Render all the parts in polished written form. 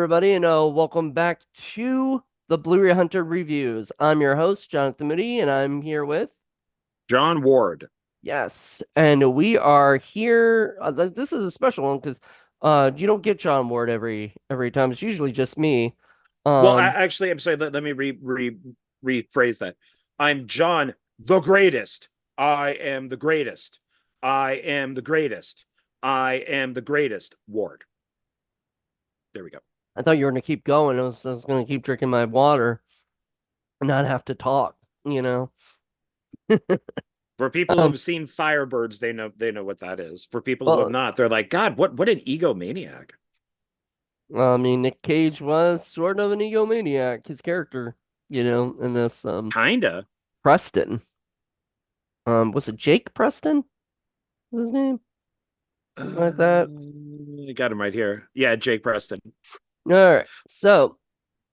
everybody, and welcome back to the Blu-ray Hunter reviews. I'm your host, Jonathan Moody, and I'm here with John Ward. yes, and we are here. This is a special one because you don't get John Ward every time. It's usually just me. Well, Um, I'm sorry. Let me rephrase that. I'm John the greatest. I am the greatest. I am the greatest. I am the greatest. Ward. There we go. I thought you were gonna keep going. I was gonna keep drinking my water and not have to talk. You know. For people who Um, have seen Firebirds, they know what that is. For people who have well, not, they're like, God, what an egomaniac. I mean, Nic Cage was sort of an egomaniac. His character, in this Kinda. Preston. Was it Jake Preston? Was his name? Something like that. I got him right here. Yeah, Jake Preston. All right. So,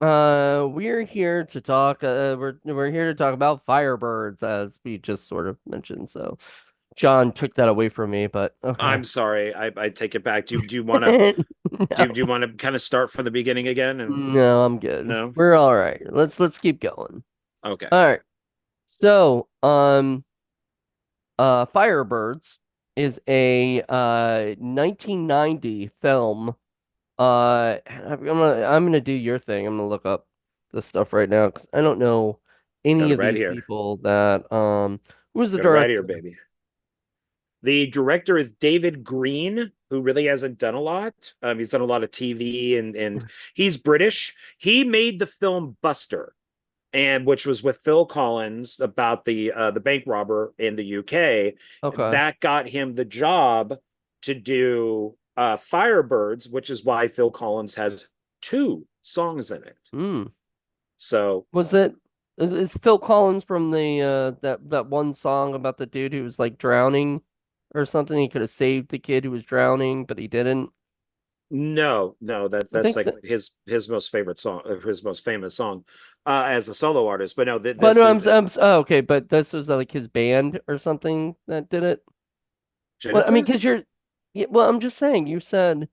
we're here to talk. We're here to talk about Firebirds, as we just sort of mentioned. So, John took that away from me, but okay. I'm sorry. I take it back. Do you want to do No, you want to kind of start from the beginning again? And no, I'm good. no, We're all right. Let's keep going. okay. All right. So, Firebirds is a 1990 film. I'm gonna do your thing. I'm gonna look up this stuff right now because I don't know Got any it of right these here. people that who's the Got it right director? here, baby. The director is David Green, who really hasn't done a lot. He's done a lot of TV and he's British. He made the film Buster, and which was with Phil Collins about the bank robber in the UK. Okay. That got him the job to do Firebirds, which is why Phil Collins has two songs in it. Hmm. So Was it is Phil Collins from the that one song about the dude who was like drowning or something? He could have saved the kid who was drowning, but he didn't. no, I that's think like that, his most favorite song, his most famous song, as a solo artist. But no, but this no, is okay, but this was like his band or something that did it. Well, I mean, because Genesis. yeah, well, I'm just saying, you said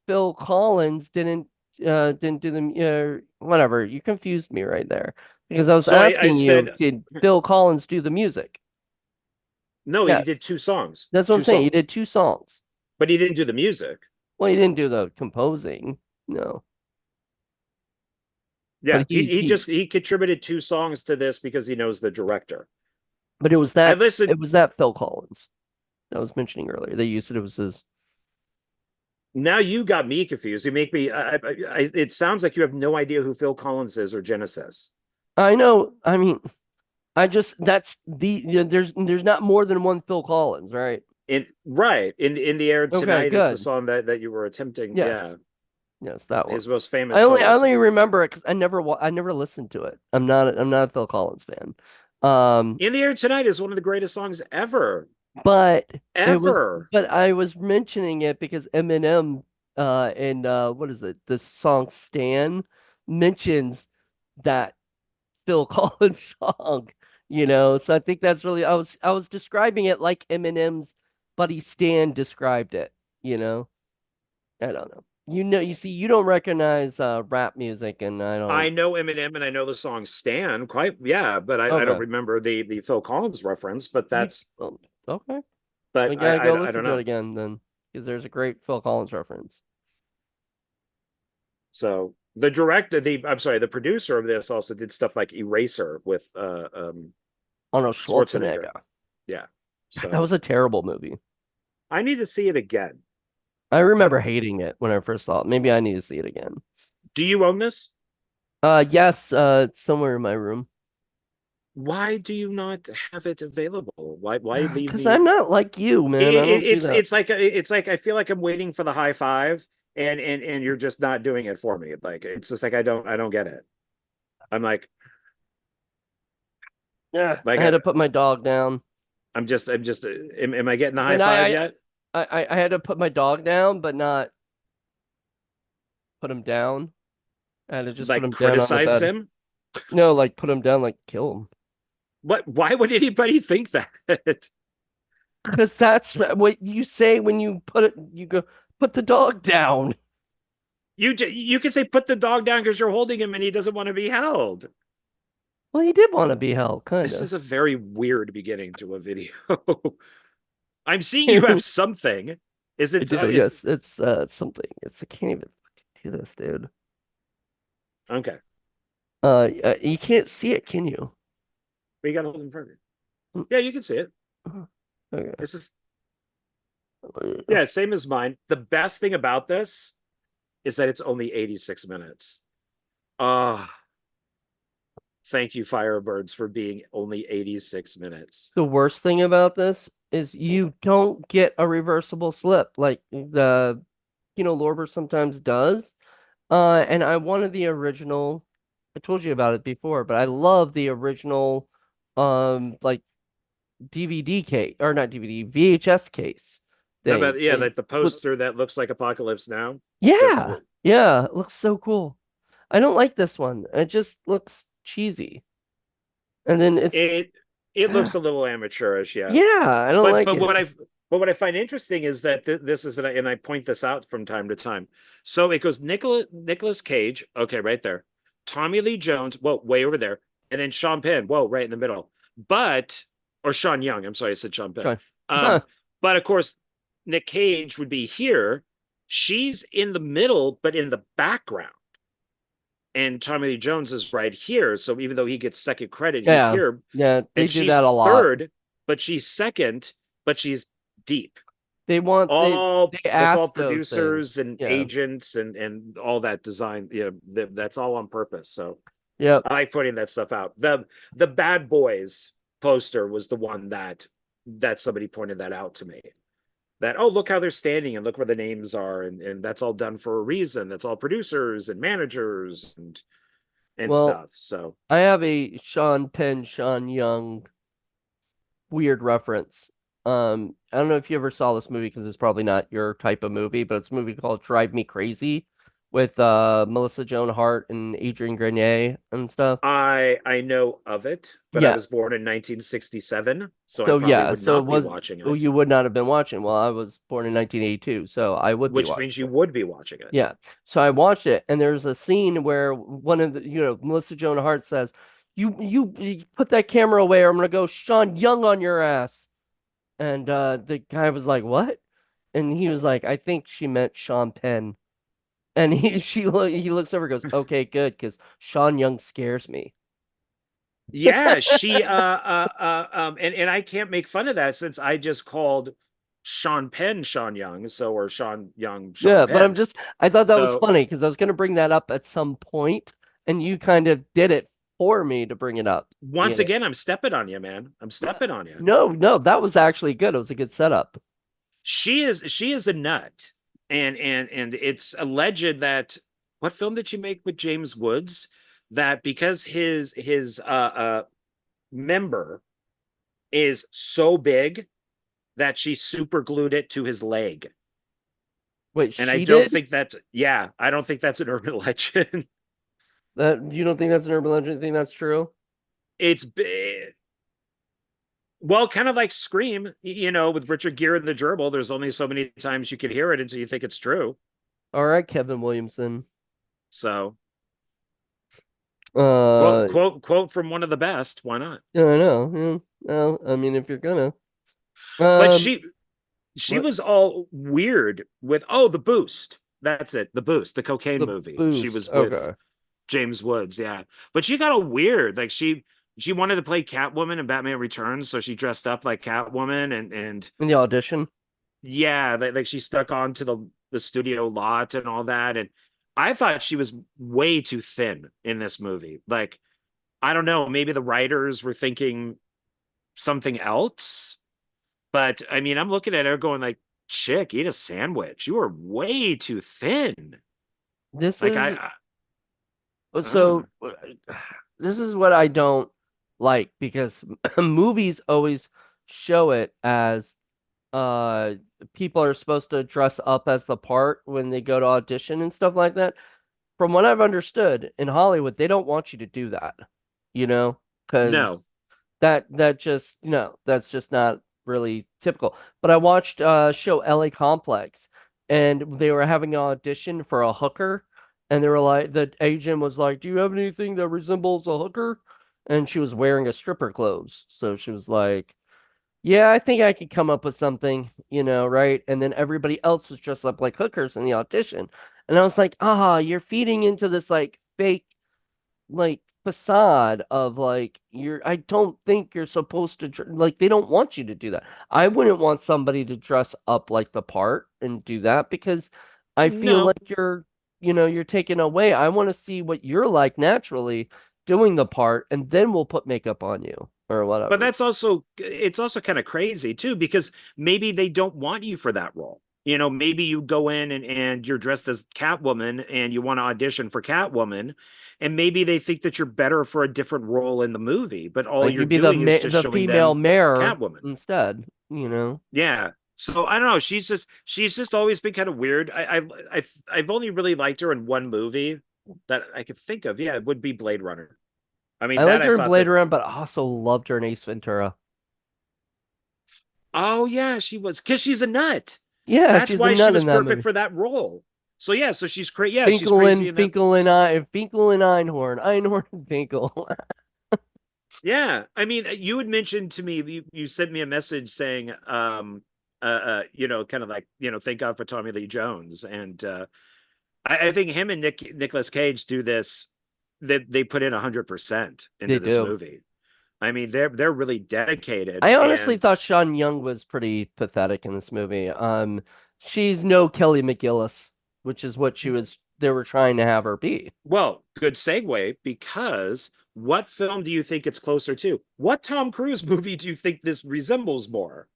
Phil Collins didn't do the whatever. You confused me right there because I was So I asking you, said did Phil Collins do the music? no. He did Yes, two songs, that's what I'm two saying. He songs, did two songs. but he didn't do the music. Well, he didn't do the composing, no, but Yeah, he he he he just he contributed two songs to this because he knows the director. but it was I that listened. it was that Phil Collins that I was mentioning earlier. They used it. It was his. Now you got me confused. You make me. It sounds like you have no idea who Phil Collins is or Genesis. I know. I mean, I just that's there's not more than one Phil Collins, right? In right in the air Okay, tonight is the good. song that you were attempting. Yes. Yeah, Yes, that one. his most famous I solo only song. remember it because I never listened to it. I'm not a Phil Collins fan. Um, In the Air Tonight is one of the greatest songs ever. but it was Ever. but I was mentioning it because Eminem and what is it? The song Stan mentions that Phil Collins song, So I think that's really I was describing it like Eminem's buddy Stan described it, you know. I don't know. You see, you don't recognize rap music, and I I don't. know Eminem and I know the song Stan quite, yeah, but I don't Okay, remember the Phil Collins reference, but you that's, okay? but We gotta go I don't listen to it know. again then, because there's a great Phil Collins reference. So the director, I'm sorry, the producer of this also did stuff like Eraser with Arnold Schwarzenegger. Schwarzenegger. Yeah. That So was a terrible movie. I need to see it again. I But remember hating it when I first saw it. Maybe I need to see it again. do you own this? Yes, it's somewhere in my room. Why do you not have it available? Why leave Because I'm me? not like you, man. I don't do that. It's like I feel like I'm waiting for the high five and you're just not doing it for me. Like it's just like I don't get it. I'm Yeah, I like had to put my dog down, I'm just am I getting the high and five yet? I had to put my dog down, but not put him down. I had to just put Like him down on the criticize bed. him? No, like put him down, like kill him. What? Why would anybody think that? Because that's what you say when you put it. You go put the dog down. You can say put the dog down because you're holding him and he doesn't want to be held. Well, he did want to be held, kind This of. is a very weird beginning to a video. I'm seeing you have something. Is I it do, is yes. It's something. I can't even do this, dude. okay? You can't see it, can you? We got to hold in front of you. Mm, Yeah, you can see it. Okay. It's just yeah, same as mine. The best thing about this is that it's only 86 minutes. Ah, thank you, Firebirds, for being only 86 minutes. The worst thing about this is you don't get a reversible slip like the Lorber sometimes does. And I wanted the original. I told you about it before, but I love the original, like DVD case or not DVD, VHS case How thing. about yeah, like the With poster that looks like Apocalypse Now? Just yeah, yeah, it looks so cool. I don't like this one. It just looks cheesy. And then it's it it looks a little amateurish, yeah. yeah, I don't But like but it. what I find interesting is that this is and I point this out from time to time. So it goes Nicholas Cage, okay, right there. Tommy Lee Jones, whoa, way over there, and then Sean Penn, whoa, right in the middle. But or Sean Young, I'm sorry, I said Sean Penn. Try. Um, but of course, Nic Cage would be here. She's in the middle, but in the background. And Tommy Lee Jones is right here. So even though he gets second credit, he's Yeah, here. yeah, they And do she's that a lot. third, but she's second, but she's deep. They want All they that's all ask those things. producers and Yeah. agents and all that design. Yeah, that's all on purpose. So Yep. I like putting that stuff out. The Bad Boys poster was the one that somebody pointed that out to me. That oh look how they're standing and look where the names are and that's all done for a reason. That's all producers and managers and Well, stuff. So I have a Sean Penn, Sean Young weird reference. I don't know if you ever saw this movie because it's probably not your type of movie, but it's a movie called Drive Me Crazy with Melissa Joan Hart and Adrian Grenier and stuff. I know of it, but I Yeah. was born in 1967, so I So probably yeah, would so it not be was watching well, it, you would not have been watching. Well, I was born in 1982, so I would be which watching means you it. would be watching it. Yeah. So I watched it, and there's a scene where one of the, Melissa Joan Hart says, you put that camera away, or I'm gonna go Sean Young on your ass." And the guy was like, "What?" And he was like, "I think she meant Sean Penn." And he looks over and goes, "Okay, good, because Sean Young scares me." Yeah, she and I can't make fun of that since I just called Sean Penn Sean Young, so or Sean Young Sean Yeah, but Penn. I thought that was So funny because I was gonna bring that up at some point, and you kind of did it for me to bring it up. once again, I'm stepping on you, man. I'm stepping on you. No, no, that was actually good. It was a good setup. She is a nut. And it's alleged that what film did she make with James Woods? That because his member is so big that she super glued it to his leg. Wait, And I she don't did? think that's yeah, I don't think that's an urban legend. That you don't think that's an urban legend? You think that's true? It's well, kind of like Scream, with Richard Gere and the gerbil. There's only so many times you can hear it until you think it's true. All right, Kevin Williamson. So quote Uh, quote quote from one of the best. Why not? yeah, I know. Yeah, well, I mean, if you're gonna, But um, she what was all weird with the Boost. That's it, the Boost, the cocaine the movie. She boost? was with Okay, James Woods, yeah. But she got a weird like she wanted to play Catwoman in Batman Returns, so she dressed up like Catwoman and in the audition. yeah, like she stuck on to the studio lot and all that. And I thought she was way too thin in this movie. Like, I don't know, maybe the writers were thinking something else. But I mean, I'm looking at her going like, chick, eat a sandwich. You are way too thin. This Like is I don't so. know. This is what I don't like because movies always show it as uh people are supposed to dress up as the part when they go to audition and stuff like that. From what I've understood in Hollywood, they don't want you to do that, you know, because No. that just no, that's just not really typical. But I watched show LA Complex and they were having an audition for a hooker, and they were like, the agent was like, "Do you have anything that resembles a hooker?" And she was wearing a stripper clothes, so she was like, "Yeah, I think I could come up with something, right?" And then everybody else was dressed up like hookers in the audition, and I was like, "Ah, you're feeding into this like fake like facade of like I don't think you're supposed to like they don't want you to do that. I wouldn't want somebody to dress up like the part and do that because I feel No, like you're taking away. I want to see what you're like naturally doing the part, and then we'll put makeup on you or but whatever. that's also it's also kind of crazy too, because maybe they don't want you for that role. Maybe you go in and you're dressed as Catwoman and you want to audition for Catwoman, and maybe they think that you're better for a different role in the movie, but all Like you're you'd be the doing is just the showing female them mayor Catwoman. instead, you know. Yeah. So I don't know. She's just always been kind of weird. I've only really liked her in one movie that I could think of. Yeah, it would be Blade Runner. I mean, I that liked I her in thought Blade that. Runner, but I also loved her in Ace Ventura. Oh yeah, she was, because she's a nut. Yeah, That's she's a why she nut was in that perfect movie. for that role. So yeah, so she's crazy. Yeah, she's Finkel crazy and in that. Finkel and Finkel and Einhorn, Einhorn and Finkel. Yeah, I mean, you had mentioned to me, you sent me a message saying, kind of like, thank God for Tommy Lee Jones, and I think him and Nicolas Cage do this. That they put in 100% They into this do. movie. I mean, they're really dedicated, I honestly and thought Sean Young was pretty pathetic in this movie. She's no Kelly McGillis, which is what they were trying to have her be. well, good segue, because what film do you think it's closer to? What Tom Cruise movie do you think this resembles more?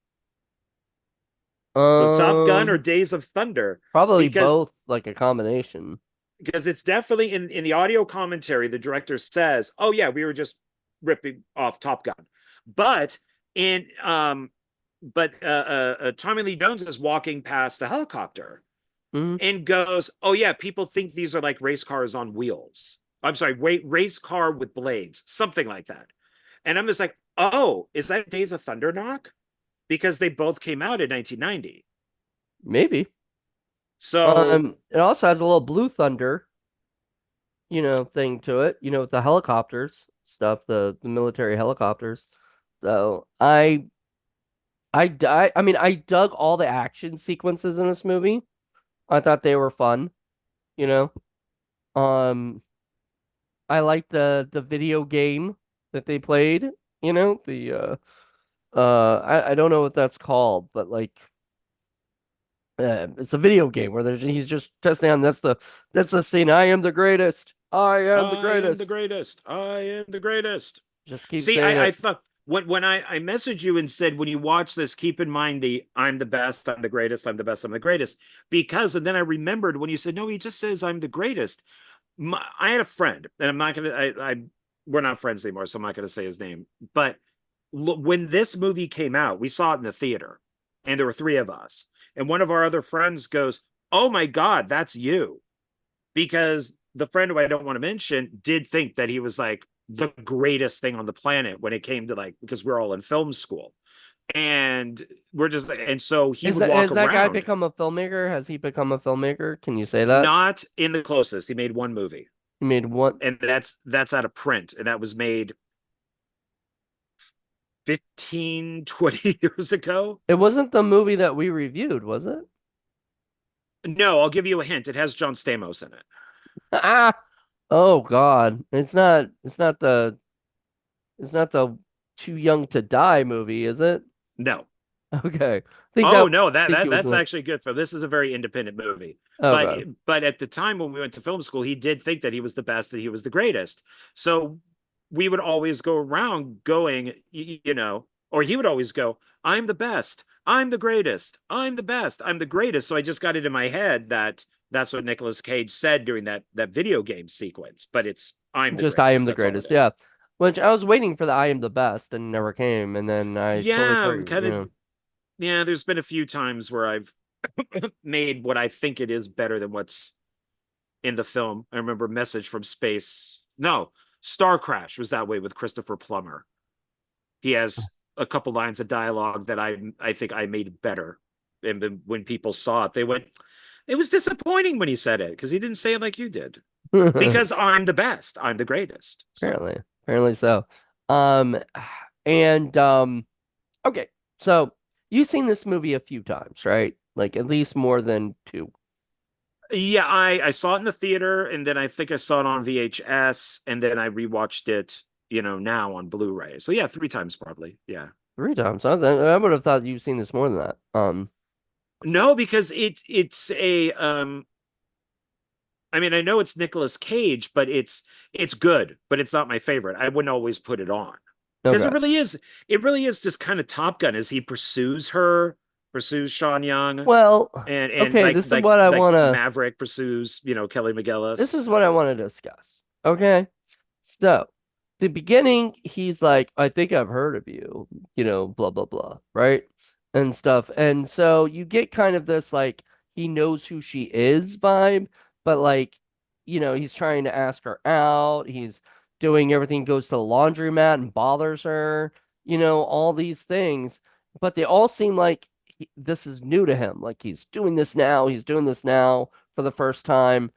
So Top Gun or Um, Days of Thunder? Probably Because both, like a combination. it's definitely in the audio commentary, the director says, "Oh yeah, we were just ripping off Top Gun," but in Tommy Lee Jones is walking past the helicopter Mm, and goes, "Oh yeah, people think these are like race cars on wheels. I'm sorry, wait, race car with blades, something like that." And I'm just like, "Oh, is that Days of Thunder knock?" Because they both came out in 1990. maybe. So It also has a little Blue Thunder, thing to it, with the helicopters stuff, the military helicopters. So I mean, I dug all the action sequences in this movie. I thought they were fun, you know. I liked the video game that they played, the I don't know what that's called, but like it's a video game where he's just testing on that's the scene. I am the greatest. I am the I am the greatest. greatest. I am the greatest. Just keep See, saying I it. thought when I messaged you and said, when you watch this, keep in mind the I'm the best, I'm the greatest, I'm the best, I'm the greatest. Because, and then I remembered when you said, no, he just says I'm the greatest. I had a friend, and I'm not gonna we're not friends anymore, so I'm not gonna say his name. But when this movie came out, we saw it in the theater, and there were three of us. And one of our other friends goes, "Oh my God, that's you." Because the friend who I don't want to mention did think that he was like the greatest thing on the planet when it came to, like, because we're all in film school. And we're just, and so he Is would that walk has that guy around, become a filmmaker? Has he become a filmmaker? Can you say that? not in the closest. He made one movie, He made one. and that's out of print, and that was made 15-20 years ago. It wasn't the movie that we reviewed, was it? No, I'll give you a hint. It has John Stamos in it. Ah, oh God. It's not the Too Young to Die movie, is it? No. Okay. Think Oh that no, that think that it was that's the actually good for this is a very independent movie. Oh But God. but at the time when we went to film school, he did think that he was the best, that he was the greatest. So we would always go around going, or he would always go, "I'm the best. I'm the greatest. I'm the best. I'm the greatest." So I just got it in my head that that's what Nicolas Cage said during that video game sequence, but it's "I'm the Just I am greatest." the That's all it greatest. is. Yeah. Which I was waiting for the I am the best and never came, and then I totally Yeah, forgot, kind of. Yeah, there's been a few times where I've made what I think it is better than what's in the film. I remember Message from Space. No, Star Crash was that way with Christopher Plummer. He has a couple lines of dialogue that I think I made better. And then when people saw it, they went, "It was disappointing when he said it because he didn't say it like you did." Because I'm the best, I'm the greatest. So Apparently so. Um, and okay, so you've seen this movie a few times, right? Like at least more than two. yeah, I saw it in the theater, and then I think I saw it on VHS, and then I rewatched it, now on Blu-ray. So yeah, 3 times probably. Yeah. Three times. I would have thought you've seen this more than that. No, because it's a I mean, I know it's Nicolas Cage, but it's good, but it's not my favorite. I wouldn't always put it on. Because Okay. it really is just kind of Top Gun as he pursues her, pursues Sean Young, Well, and okay, like Maverick pursues, Kelly this McGillis. is what I want to discuss. Okay. So, the beginning, he's like, I think I've heard of you, blah, blah, blah, right? And stuff. And so you get kind of this, like, he knows who she is vibe, but like, he's trying to ask her out. He's doing everything, goes to the laundromat and bothers her, all these things. But they all seem like this is new to him. Like, he's doing this now for the first time.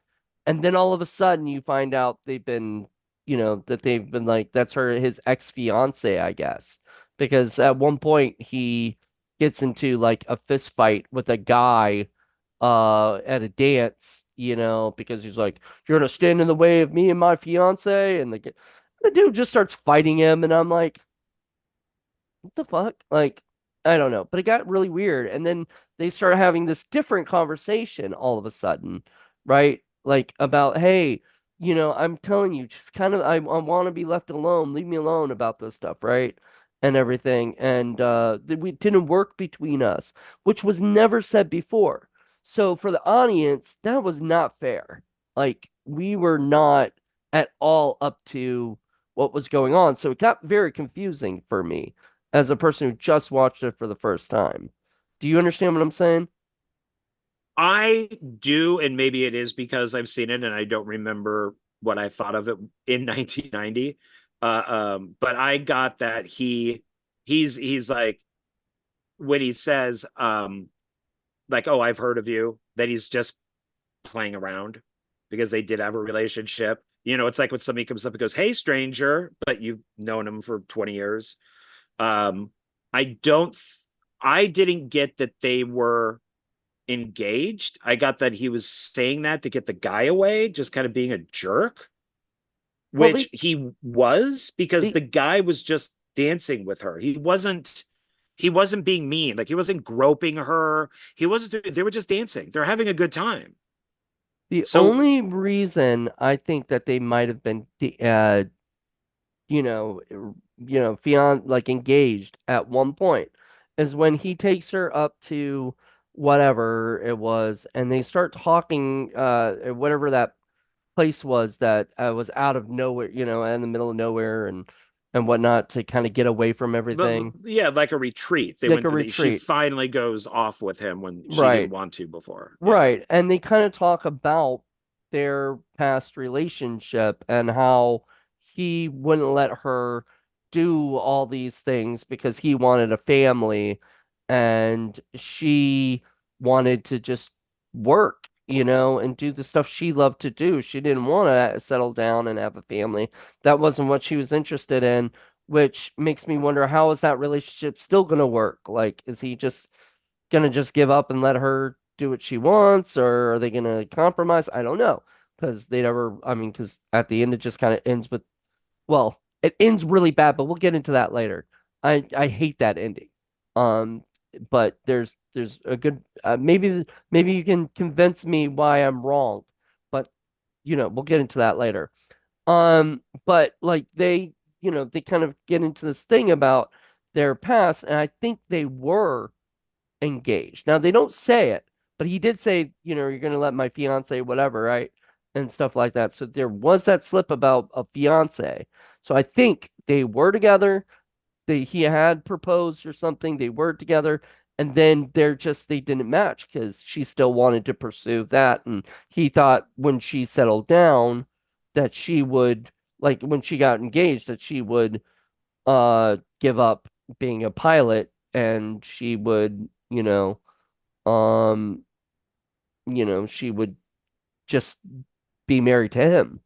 And then all of a sudden you find out that they've been like that's his ex-fiance, I guess. Because at one point he gets into like a fist fight with a guy at a dance, because he's like, "You're gonna stand in the way of me and my fiance," and the dude just starts fighting him, and I'm like, what the fuck? Like, I don't know. But it got really weird. And then they start having this different conversation all of a sudden, right? Like about, hey, I'm telling you, just kind of, I want to be left alone. Leave me alone about this stuff, right? And everything. And we didn't work between us, which was never said before. So for the audience, that was not fair. Like, we were not at all up to what was going on. So it got very confusing for me as a person who just watched it for the first time. Do you understand what I'm saying? I do, and maybe it is because I've seen it and I don't remember what I thought of it in 1990. But I got that he's like when he says like, "Oh, I've heard of you," that he's just playing around because they did have a relationship. It's like when somebody comes up and goes, "Hey, stranger," but you've known him for 20 years. Um, I don't, I didn't get that they were engaged. I got that he was saying that to get the guy away, just kind of being a jerk, Well, which he was because they, the guy was just dancing with her. He wasn't being mean. Like he wasn't groping her. He wasn't, they were just dancing. They're having a good time. the So only reason I think that they might have been, you know, like engaged at one point is when he takes her up to whatever it was, and they start talking, whatever that place was that was out of nowhere, in the middle of nowhere and whatnot to kind of get away from everything, yeah, like a retreat. like a She retreat. finally goes off with him when she didn't Right, want to before. Yeah. right. And they kind of talk about their past relationship and how he wouldn't let her do all these things because he wanted a family and she wanted to just work, and do the stuff she loved to do. She didn't want to settle down and have a family. That wasn't what she was interested in, which makes me wonder, how is that relationship still going to work? Like, is he just gonna just give up and let her do what she wants, or are they gonna compromise? I don't know. Because they never, I mean, because at the end it just kind of ends with, well, it ends really bad, but we'll get into that later. I hate that ending. Um, but there's a good maybe you can convince me why I'm wrong, but we'll get into that later. But like they kind of get into this thing about their past, and I think they were engaged. Now they don't say it, but he did say, you're gonna let my fiance whatever, right? And stuff like that. So there was that slip about a fiance. So I think they were together. He had proposed or something. They were together, and then they didn't match because she still wanted to pursue that, and he thought when she settled down that she would, like when she got engaged, that she would give up being a pilot and she would, um, she would just be married to him,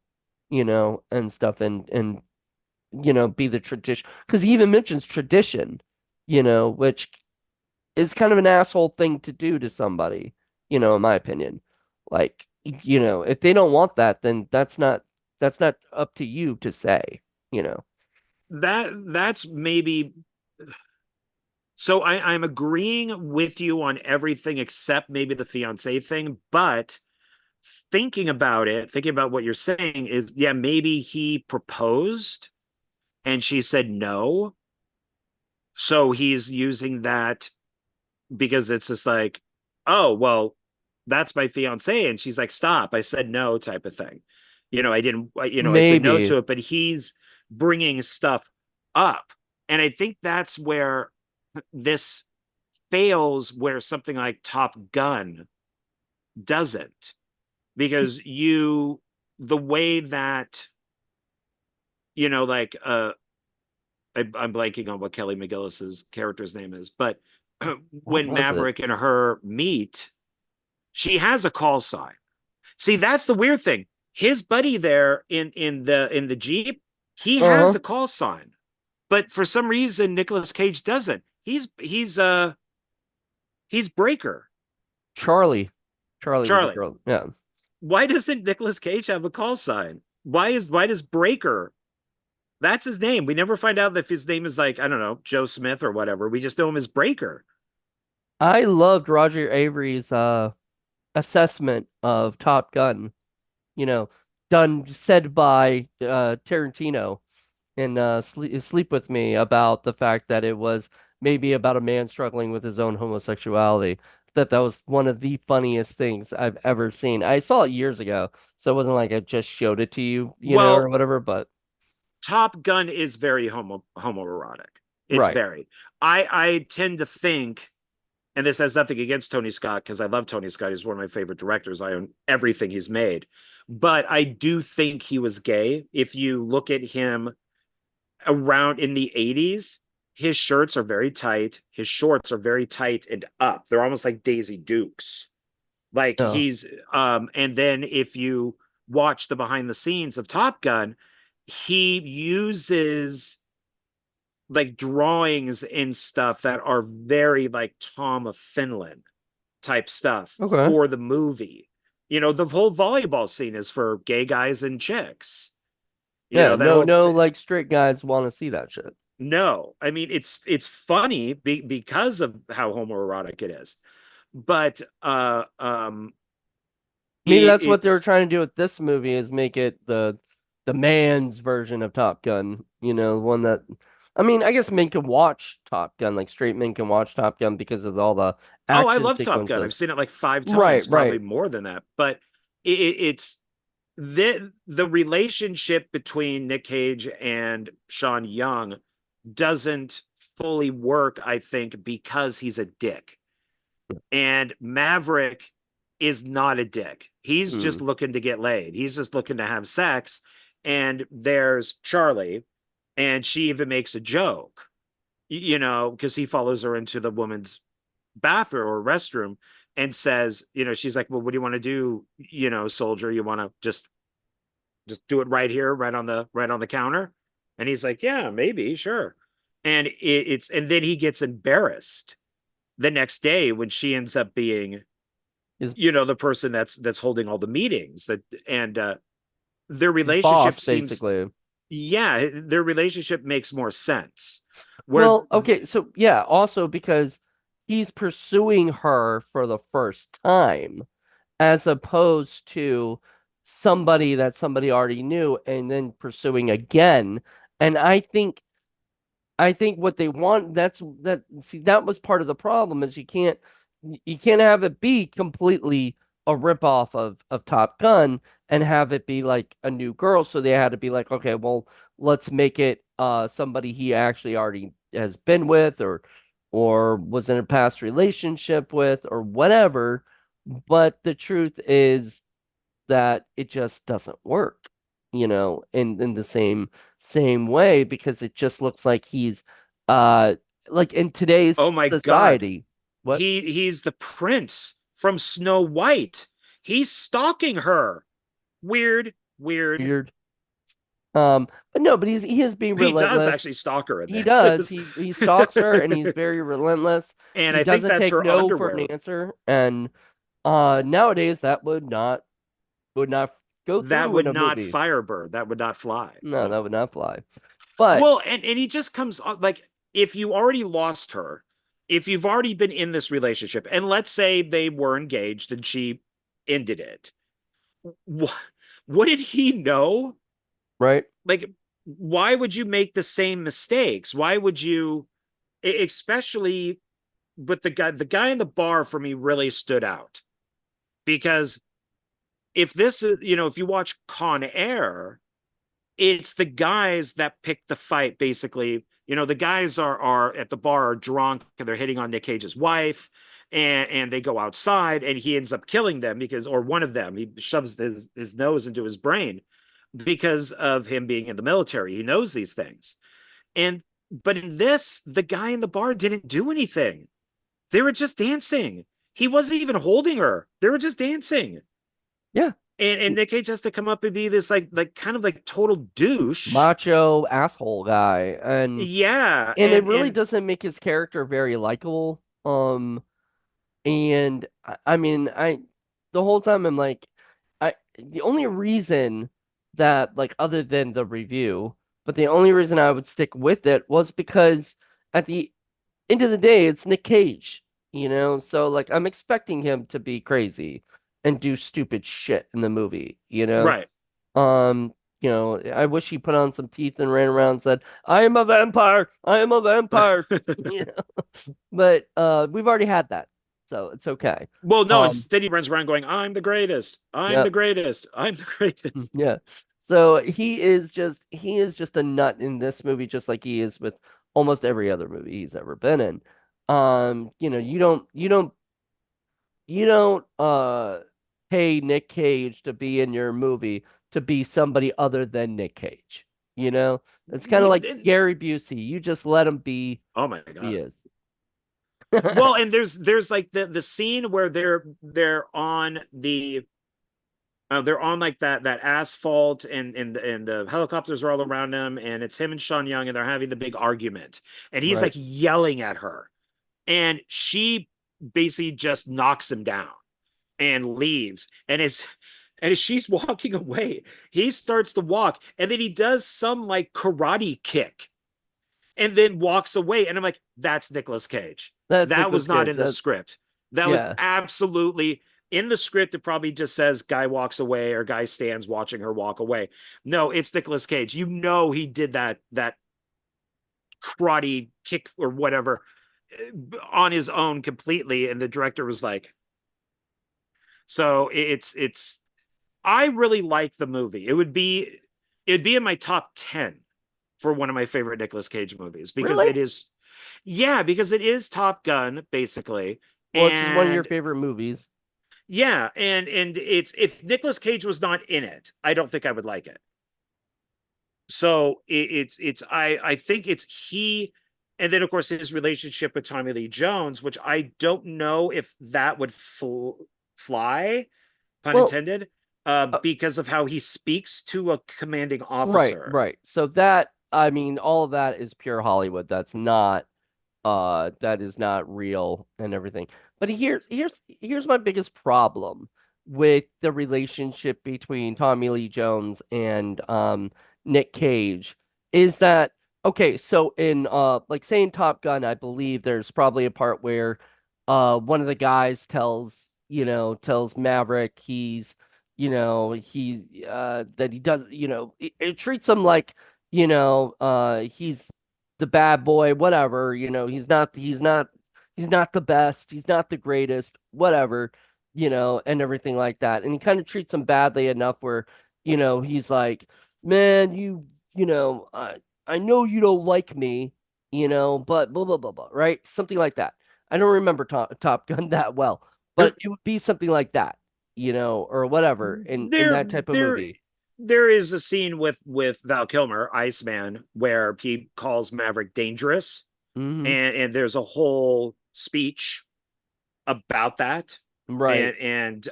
and stuff, and be the tradition. Because he even mentions tradition, which is kind of an asshole thing to do to somebody, in my opinion. Like, if they don't want that, then that's not up to you to say, you know. That's maybe so I'm agreeing with you on everything except maybe the fiance thing, but thinking about what you're saying is, yeah, maybe he proposed and she said no. So he's using that because it's just like, oh, well, that's my fiance. And she's like, stop, I said no, type of thing. I didn't, I said no Maybe. to it, but he's bringing stuff up. And I think that's where this fails, where something like Top Gun doesn't, because the way that, like, I'm blanking on what Kelly McGillis's character's name is, but What when was it? Maverick and her meet, she has a call sign. See, that's the weird thing. His buddy there in the Jeep, he has Uh-huh. a call sign, but for some reason Nicolas Cage doesn't. He's Breaker. Charlie. Charlie was a Charlie, girl. Yeah. why doesn't Nicolas Cage have a call sign? Why does Breaker? That's his name. We never find out if his name is, like, I don't know, Joe Smith or whatever. We just know him as Breaker. I loved Roger Avery's assessment of Top Gun, you know, said by Tarantino in Sleep With Me, about the fact that it was maybe about a man struggling with his own homosexuality. That was one of the funniest things I've ever seen. I saw it years ago, so it wasn't like I just showed it to you, or Well, whatever, but Top Gun is very homoerotic. It's right. very. I tend to think, and this has nothing against Tony Scott because I love Tony Scott. He's one of my favorite directors. I own everything he's made. But I do think he was gay. If you look at him around in the 80s, his shirts are very tight. His shorts are very tight and up. They're almost like Daisy Dukes. Like, No. and then if you watch the behind the scenes of Top Gun, he uses like drawings and stuff that are very like Tom of Finland type stuff Okay. for the movie. The whole volleyball scene is for gay guys and chicks. Yeah, That no, whole no, like straight guys want to see that shit. no, I mean it's funny because of how homoerotic it is, but Maybe that's what they were it's trying to do with this movie, is make it the man's version of Top Gun, one that, I mean, I guess men can watch Top Gun, like straight men can watch Top Gun because of all the oh, I action love Top Gun. I've sequences. seen it like five Right, times, probably right. more than that. But it's the relationship between Nic Cage and Sean Young doesn't fully work, I think, because he's a dick. And Maverick is not a dick. He's Hmm. just looking to get laid. He's just looking to have sex. And there's Charlie, and she even makes a joke, because he follows her into the woman's bathroom or restroom and says, she's like, well, what do you want to do, soldier? You want to just do it right here, right on the counter? And he's like, yeah, maybe, sure. And and then he gets embarrassed the next day when she ends up being, His the person that's holding all the meetings, that and their his boss, relationship seems, basically. yeah, their relationship makes more sense. Where Well, okay, so yeah, also because he's pursuing her for the first time, as opposed to somebody that somebody already knew and then pursuing again. And I think what they want, see, that was part of the problem, is you can't have it be completely a ripoff of Top Gun and have it be like a new girl. So they had to be like, okay, well, let's make it somebody he actually already has been with, or was in a past relationship with, or whatever. But the truth is that it just doesn't work, in the same way, because it just looks like he's uh like in today's oh my god, society. What? He's the prince from Snow White. He's stalking her. Weird, weird. Weird. But no, but he is being He does relentless. actually stalk her in He does. this. He stalks her and he's very relentless. And He I think doesn't that's take her no for an underwear. answer. And nowadays that would not go That through in would a not movie. firebird. That would not fly. No, that No. would not fly. But Well, and he just comes like if you already lost her, if you've already been in this relationship, and let's say they were engaged and she ended it, what, what did he know? right? Like, why would you make the same mistakes? Why would you, especially with the guy in the bar for me really stood out because if this is, if you watch Con Air, it's the guys that pick the fight basically. The guys are at the bar are drunk and they're hitting on Nic Cage's wife, and they go outside and he ends up killing them because, or one of them, he shoves his nose into his brain because of him being in the military. He knows these things. And but in this, the guy in the bar didn't do anything. They were just dancing. He wasn't even holding her. They were just dancing. Yeah. And Nic Cage has to come up and be this like kind of like total douche. Macho asshole guy. Yeah, And it and really and doesn't make his character very likable. And I mean, the whole time I'm like, the only reason that like other than the review, but the only reason I would stick with it was because at the end of the day, it's Nic Cage, you know? So like I'm expecting him to be crazy and do stupid shit in the movie, you know? right. Um, I wish he put on some teeth and ran around and said, I am a vampire, I am a vampire. You know, but we've already had that, so it's okay. Well, no, Um, instead he runs around going, "I'm the greatest. I'm yeah, the greatest. I'm the greatest." yeah. So he is just a nut in this movie, just like he is with almost every other movie he's ever been in. You don't pay Nick Cage to be in your movie to be somebody other than Nick Cage. You know, it's kind of like Gary Busey. You just let him be Oh my who he god. is. Well, and there's like the scene where they're on they're on like that asphalt and the helicopters are all around them and it's him and Sean Young and they're having the big argument and he's Right. like yelling at her and she basically just knocks him down and leaves and as she's walking away he starts to walk and then he does some like karate kick and then walks away. And I'm like, that's Nicolas Cage. That's That Nicolas was not Cage. in the That script. That was yeah. absolutely in the script. It probably just says guy walks away or guy stands watching her walk away. No, it's Nicolas Cage. He did that karate kick or whatever on his own completely. And the director was like, so it's I really like the movie. It'd be in my top 10 for one of my favorite Nicolas Cage movies because Really? it is Top Gun basically. Which is one of your And favorite movies. yeah, and it's if Nicolas Cage was not in it, I don't think I would like it. So I think it's he and then of course his relationship with Tommy Lee Jones, which I don't know if that would fly, pun Well, intended, uh, because of how he speaks to a commanding right, officer. right. So that I mean, all of that is pure Hollywood. That is not real and everything. But here's my biggest problem with the relationship between Tommy Lee Jones and Nick Cage is that okay, so in like say in Top Gun, I believe there's probably a part where one of the guys tells Maverick that he does, it treats him like, he's the bad boy, whatever, he's not the best, he's not the greatest, whatever, and everything like that. And he kind of treats him badly enough where, he's like, man, I know you don't like me, but blah blah blah blah, right? Something like that. I don't remember Top Gun that well, but it would be something like that, or whatever in there that type of there movie. there is a scene with Val Kilmer, Iceman, where he calls Maverick dangerous, Hmm. and there's a whole speech. about that. Right. And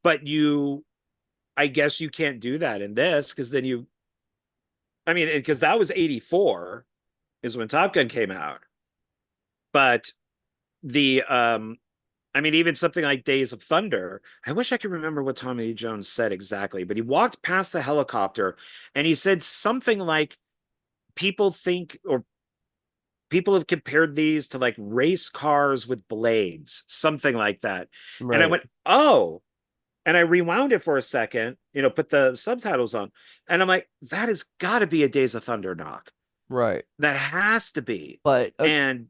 but you, I guess you can't do that in this, because then you, I mean, because that was 84 is when Top Gun came out. But the I mean, even something like Days of Thunder, I wish I could remember what Tommy Lee Jones said exactly, but he walked past the helicopter and he said something like, people think, or people have compared these to like race cars with blades, something like that. And I Right. went, oh, and I rewound it for a second, put the subtitles on, and I'm like, that has got to be a Days of Thunder knock. Right. That has to be. But And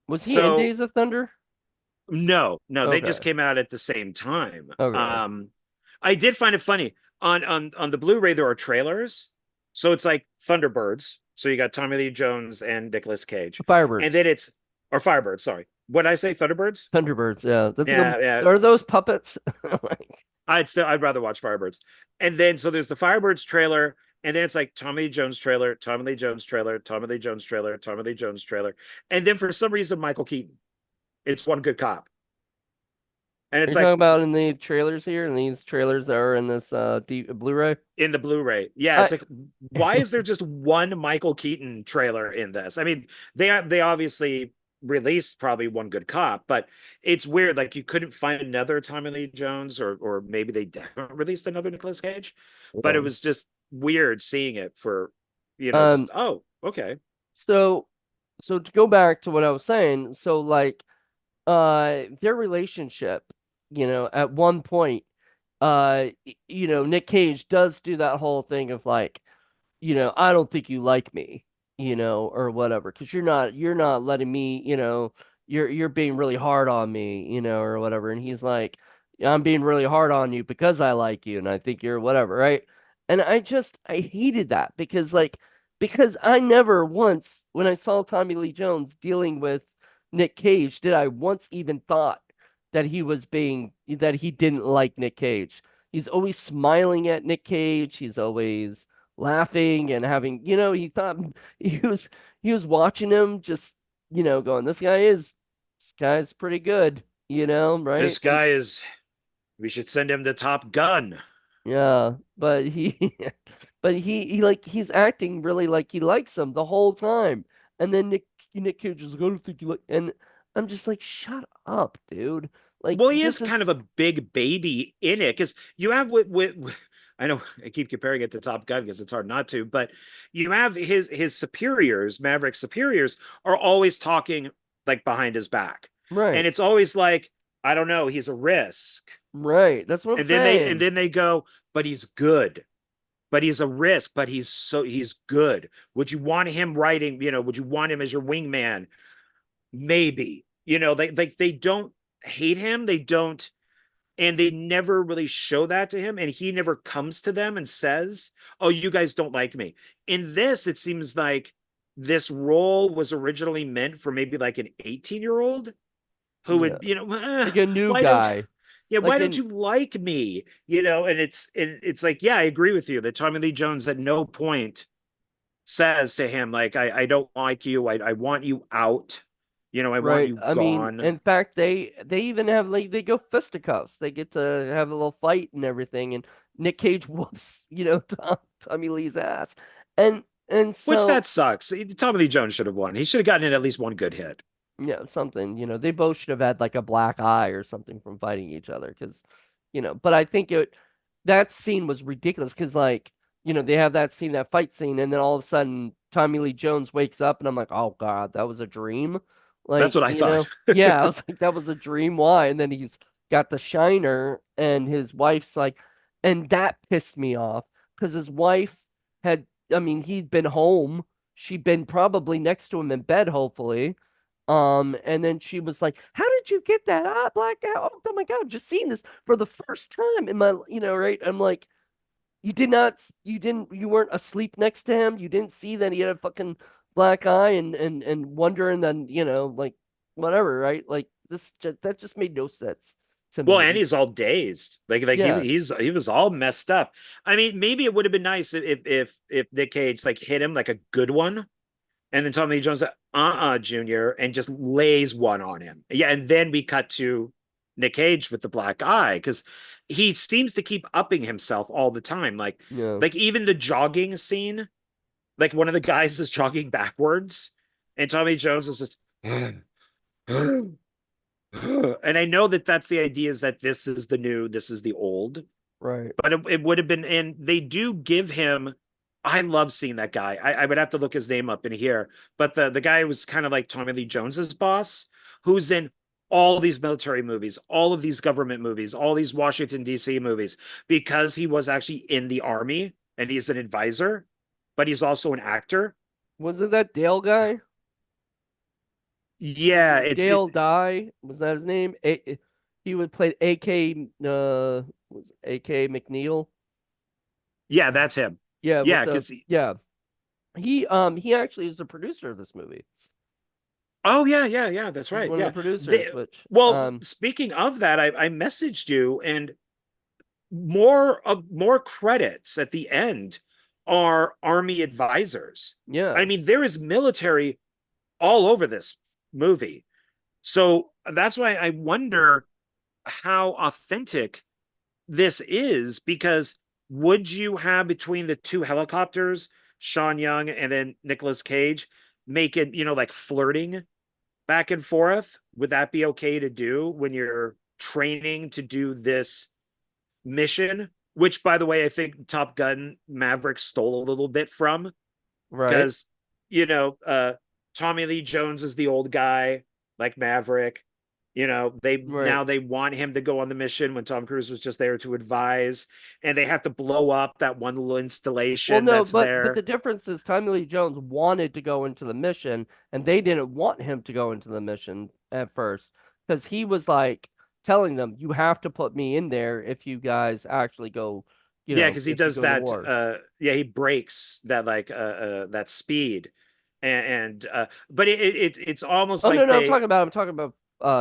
was he in so, Days of Thunder? no, they just Okay. came out at the same time. Okay. I did find it funny on the Blu-ray. There are trailers, so it's like Thunderbirds. So you got Tommy Lee Jones and Nicolas Cage, and Firebirds. then it's or Firebirds. Sorry, what did I say? Thunderbirds. Thunderbirds. Yeah. That's a good. Yeah, yeah. Are those puppets? Like, I'd rather watch Firebirds. And then so there's the Firebirds trailer, and then it's like Tommy Lee Jones trailer, Tommy Lee Jones trailer, Tommy Lee Jones trailer, Tommy Lee Jones trailer, and then for some reason Michael Keaton. It's One Good Cop, and are it's you like talking about in the trailers here, in these trailers that are in this Blu-ray? in the Blu-ray. Yeah, I it's like, why is there just one Michael Keaton trailer in this? I mean, they obviously released probably One Good Cop, but it's weird. Like you couldn't find another Tommy Lee Jones, or maybe they haven't released another Nicolas Cage, but it yeah. was just weird seeing it for, Um. just, oh, okay. So to go back to what I was saying, so like their relationship, at one point, Nic Cage does do that whole thing of like, I don't think you like me, or whatever, because you're not letting me, you're being really hard on me, or whatever. And he's like, "Yeah, I'm being really hard on you because I like you and I think you're whatever, right?" And I hated that because I never once, when I saw Tommy Lee Jones dealing with Nic Cage, did I once even thought that he didn't like Nic Cage. He's always smiling at Nic Cage. He's always laughing and having, he thought he was watching him just, going, this guy's pretty good, right? This guy is. We should send him to Top Gun. Yeah, but he like he's acting really like he likes him the whole time. And then Nick Cage is like, I don't think you like, and I'm just like, shut up, dude. Like Well, he is this is kind of a big baby in it, because you have with I know I keep comparing it to Top Gun because it's hard not to, but you have his superiors, Maverick superiors, are always talking like behind his back, and right, it's always like, I don't know, he's a risk, right. That's what I'm and saying. then they go, but he's good, but he's a risk, but he's good. Would you want him writing? Would you want him as your wingman? Maybe. They don't hate him. They don't, and they never really show that to him, and he never comes to them and says, oh, you guys don't like me. In this, it seems like this role was originally meant for maybe like an 18-year-old who Yeah, would, like a new why don't guy, yeah, like why don't in you like me? And it's like, yeah, I agree with you that Tommy Lee Jones at no point says to him like, I don't like you, I want you out, I want right. you I mean, gone. in fact, they even have like they go fisticuffs. They get to have a little fight and everything, and Nick Cage whoops, Tommy Lee's ass, and Which so that sucks. Tommy Lee Jones should have won. He should have gotten in at least one good hit. something, they both should have had like a black eye or something from fighting each other, because, but I think that scene was ridiculous because like, they have that scene, that fight scene, and then all of a sudden Tommy Lee Jones wakes up and I'm like, oh God, that was a dream. That's Like, what I thought. yeah, I was like, that was a dream. Why? And then he's got the shiner and his wife's like, and that pissed me off because his wife had, I mean, he'd been home. She'd been probably next to him in bed, hopefully. And then she was like, "How did you get that? Ah, black guy. Oh my God, I've just seen this for the first time in my, right?" I'm like, you weren't asleep next to him. You didn't see that he had a fucking black eye and wonder, and then, like, whatever, right? Like that just made no sense to Well, and me. he's all dazed. Like Yeah, he was all messed up. I mean, maybe it would have been nice if Nick Cage like hit him like a good one, And then Tommy Lee Jones, Junior, and just lays one on him. Yeah, and then we cut to Nic Cage with the black eye because he seems to keep upping himself all the time. Yeah, like even the jogging scene, like one of the guys is jogging backwards, and Tommy Jones is just, and I know that that's the idea is that this is the new, this is the old, right. but it would have been, and they do give him. I love seeing that guy. I would have to look his name up in here, but the guy was kind of like Tommy Lee Jones's boss, who's in all these military movies, all of these government movies, all these Washington D.C. movies, because he was actually in the army and he's an advisor, but he's also an actor. Was it that Dale guy? Yeah, Dale Dye, was that his name? He would play AK was AK McNeil. yeah, that's him. Yeah, with Yeah, the because yeah. He actually is the producer of this movie. oh yeah, that's He's right. one of the Yeah. producers, which Well, speaking of that, I messaged you and more credits at the end are army advisors. yeah. I mean, there is military all over this movie. So that's why I wonder how authentic this is because would you have between the two helicopters, Sean Young and then Nicolas Cage, make it, like flirting back and forth? Would that be okay to do when you're training to do this mission? Which, by the way, I think Top Gun Maverick stole a little bit from Right. because, Tommy Lee Jones is the old guy like Maverick. They Right. now they want him to go on the mission when Tom Cruise was just there to advise, and they have to blow up that one little Well, installation no, that's but the there. difference is Tommy Lee Jones wanted to go into the mission, and they didn't want him to go into the mission at first because he was like telling them, "You have to put me in there if you guys actually go, Yeah, because he if you does go to that. war." Yeah, he breaks that that speed, but it's almost Oh no, like no, they. I'm talking about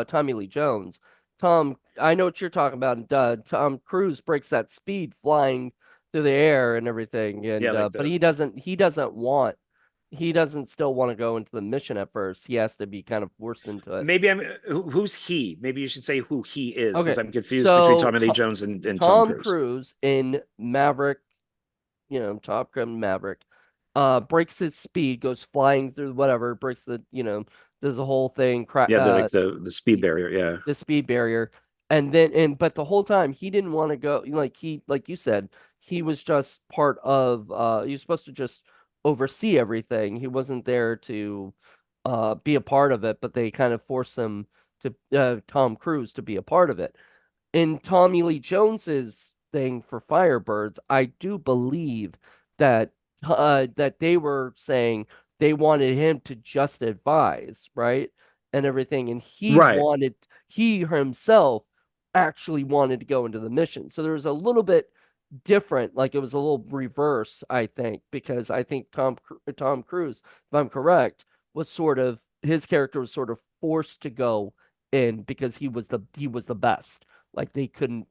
Tommy Lee Jones. I know what you're talking about. Tom Cruise breaks that speed flying through the air and everything, Yeah, and like but the he doesn't still want to go into the mission at first. He has to be kind of forced into it. maybe who's he? Maybe you should say who he is because Okay, I'm confused between so Tommy Lee Jones and Tom Tom Cruise. Cruise in Maverick, Top Gun Maverick, breaks his speed, goes flying through whatever, breaks does the whole thing, Yeah, the speed barrier. Yeah, the speed barrier, and then but the whole time he didn't want to go, like you said, he was just part of he was supposed to just oversee everything. He wasn't there to be a part of it, but they kind of forced him to Tom Cruise to be a part of it. In Tommy Lee Jones's thing for Firebirds, I do believe that that they were saying they wanted him to just advise, right? And everything. And right. he himself actually wanted to go into the mission. So there was a little bit different, like it was a little reverse, I think, because I think Tom Cruise, if I'm correct, was sort of his character was sort of forced to go in because he was the best. Like they couldn't,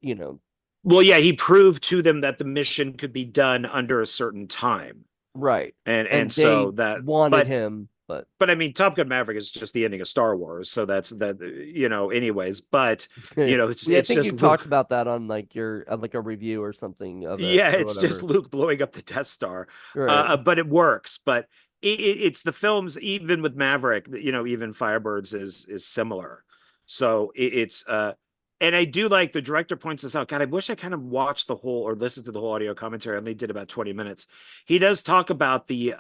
Well, yeah, he proved to them that the mission could be done under a certain time, right. and And they so that, wanted but him, but but I mean, Top Gun Maverick is just the ending of Star Wars, so that's that. Anyways, but I it's think just you've talked Luke. about that on like your like a review or something of it Yeah, or it's just whatever. Luke blowing up the Death Star. Right. But it works. But it's the films, even with Maverick, even Firebirds is similar. So and I do like the director points this out. God, I wish I kind of watched the whole or listened to the whole audio commentary. I only did about 20 minutes. He does talk about the